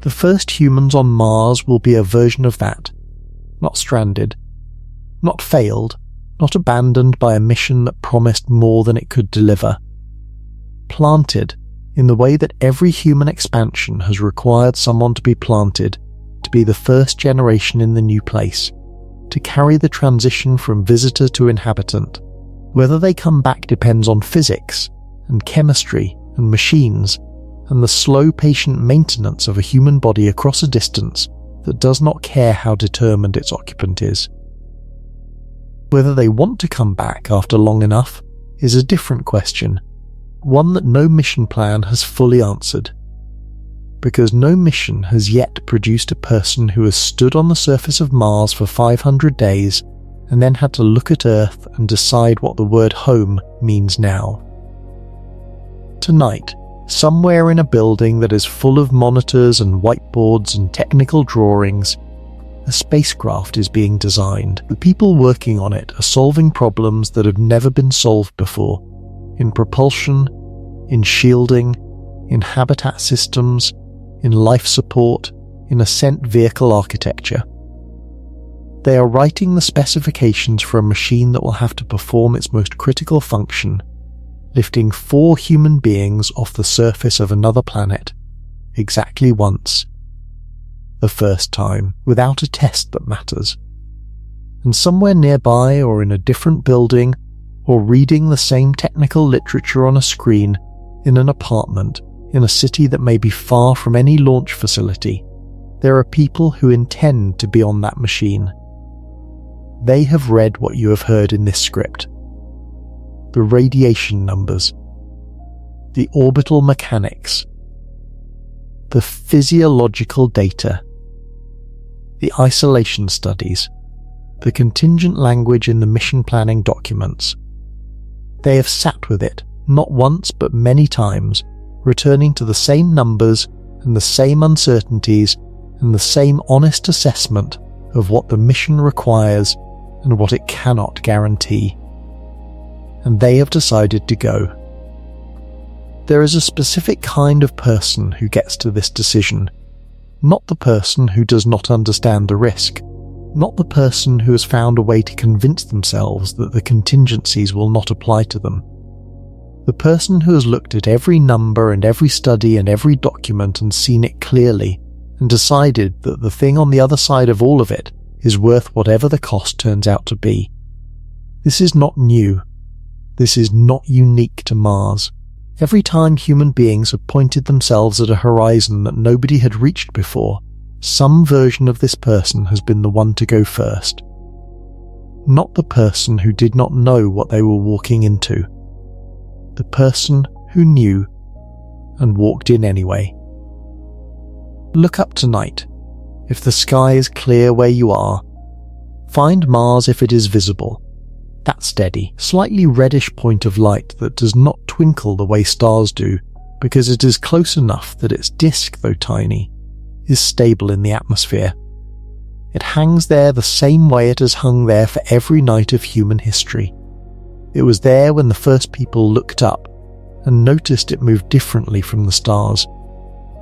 The first humans on Mars will be a version of that. Not stranded. Not failed. Not abandoned by a mission that promised more than it could deliver. Planted in the way that every human expansion has required someone to be planted, to be the first generation in the new place, to carry the transition from visitor to inhabitant. Whether they come back depends on physics and chemistry and machines and the slow, patient maintenance of a human body across a distance that does not care how determined its occupant is. Whether they want to come back after long enough is a different question, one that no mission plan has fully answered. Because no mission has yet produced a person who has stood on the surface of Mars for 500 days and then had to look at Earth and decide what the word home means now. Tonight, somewhere in a building that is full of monitors and whiteboards and technical drawings, a spacecraft is being designed. The people working on it are solving problems that have never been solved before, in propulsion, in shielding, in habitat systems, in life support, in ascent vehicle architecture. They are writing the specifications for a machine that will have to perform its most critical function, lifting 4 human beings off the surface of another planet, exactly once. The first time, without a test that matters. And somewhere nearby or in a different building, or reading the same technical literature on a screen, in an apartment, in a city that may be far from any launch facility, there are people who intend to be on that machine. They have read what you have heard in this script. The radiation numbers, the orbital mechanics, the physiological data, the isolation studies, the contingent language in the mission planning documents. They have sat with it, not once but many times, returning to the same numbers and the same uncertainties and the same honest assessment of what the mission requires and what it cannot guarantee. And they have decided to go. There is a specific kind of person who gets to this decision, not the person who does not understand the risk, not the person who has found a way to convince themselves that the contingencies will not apply to them. The person who has looked at every number and every study and every document and seen it clearly, and decided that the thing on the other side of all of it is worth whatever the cost turns out to be. This is not new. This is not unique to Mars. Every time human beings have pointed themselves at a horizon that nobody had reached before, some version of this person has been the one to go first. Not the person who did not know what they were walking into. The person who knew and walked in anyway. Look up tonight. If the sky is clear where you are, find Mars if it is visible. That steady, slightly reddish point of light that does not twinkle the way stars do, because it is close enough that its disk, though tiny, is stable in the atmosphere. It hangs there the same way it has hung there for every night of human history. It was there when the first people looked up and noticed it moved differently from the stars.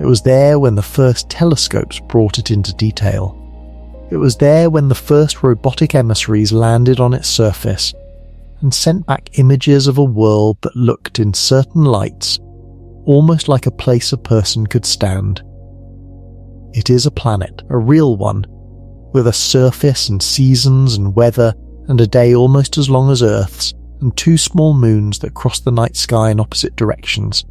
It was there when the first telescopes brought it into detail. It was there when the first robotic emissaries landed on its surface and sent back images of a world that looked in certain lights almost like a place a person could stand. It is a planet, a real one, with a surface and seasons and weather and a day almost as long as Earth's and 2 small moons that cross the night sky in opposite directions,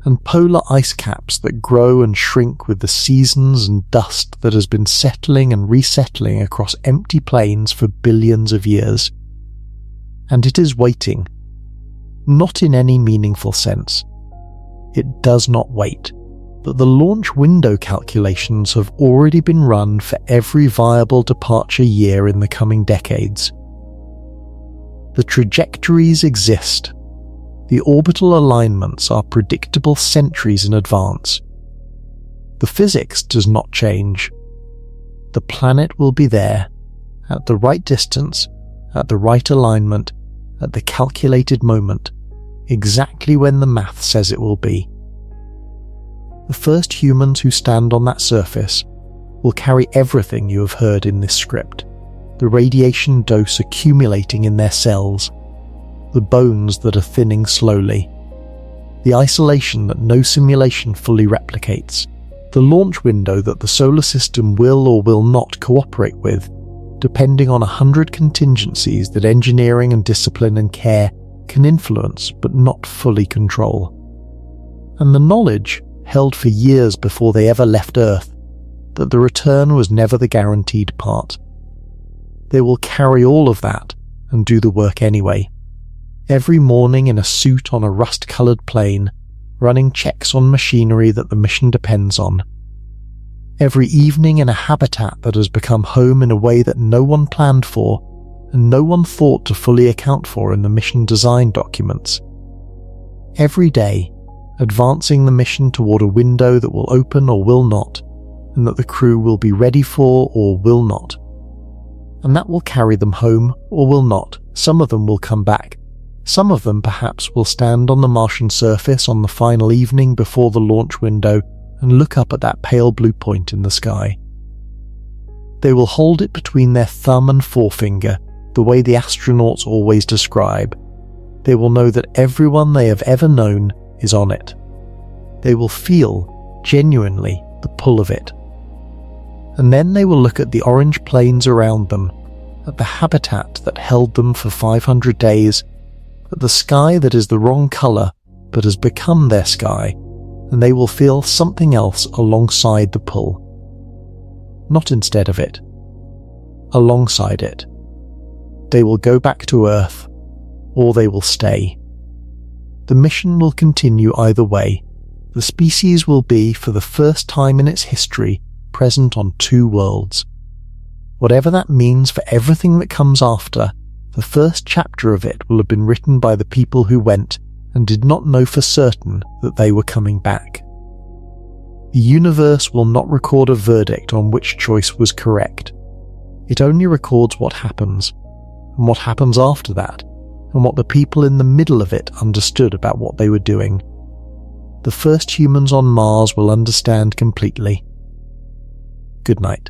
and polar ice caps that grow and shrink with the seasons and dust that has been settling and resettling across empty plains for billions of years. And it is waiting, not in any meaningful sense. It does not wait, but the launch window calculations have already been run for every viable departure year in the coming decades. The trajectories exist. The orbital alignments are predictable centuries in advance. The physics does not change. the planet will be there, at the right distance, at the right alignment, at the calculated moment, exactly when the math says it will be. The first humans who stand on that surface will carry everything you have heard in this script, the radiation dose accumulating in their cells, the bones that are thinning slowly, the isolation that no simulation fully replicates, the launch window that the solar system will or will not cooperate with, depending on 100 contingencies that engineering and discipline and care can influence but not fully control. And the knowledge, held for years before they ever left Earth, that the return was never the guaranteed part. They will carry all of that and do the work anyway. Every morning in a suit on a rust-coloured plane, running checks on machinery that the mission depends on. Every evening in a habitat that has become home in a way that no one planned for and no one thought to fully account for in the mission design documents. Every day, advancing the mission toward a window that will open or will not, and that the crew will be ready for or will not. And that will carry them home or will not. Some of them will come back. Some of them perhaps will stand on the Martian surface on the final evening before the launch window and look up at that pale blue point in the sky. They will hold it between their thumb and forefinger, the way the astronauts always describe. They will know that everyone they have ever known is on it. They will feel, genuinely, the pull of it. And then they will look at the orange plains around them, at the habitat that held them for 500 days, at the sky that is the wrong colour but has become their sky, and they will feel something else alongside the pull. Not instead of it. Alongside it. They will go back to Earth, or they will stay. The mission will continue either way. The species will be, for the first time in its history, present on two worlds. Whatever that means for everything that comes after, the first chapter of it will have been written by the people who went and did not know for certain that they were coming back. The universe will not record a verdict on which choice was correct. It only records what happens, and what happens after that, and what the people in the middle of it understood about what they were doing. The first humans on Mars will understand completely. Good night.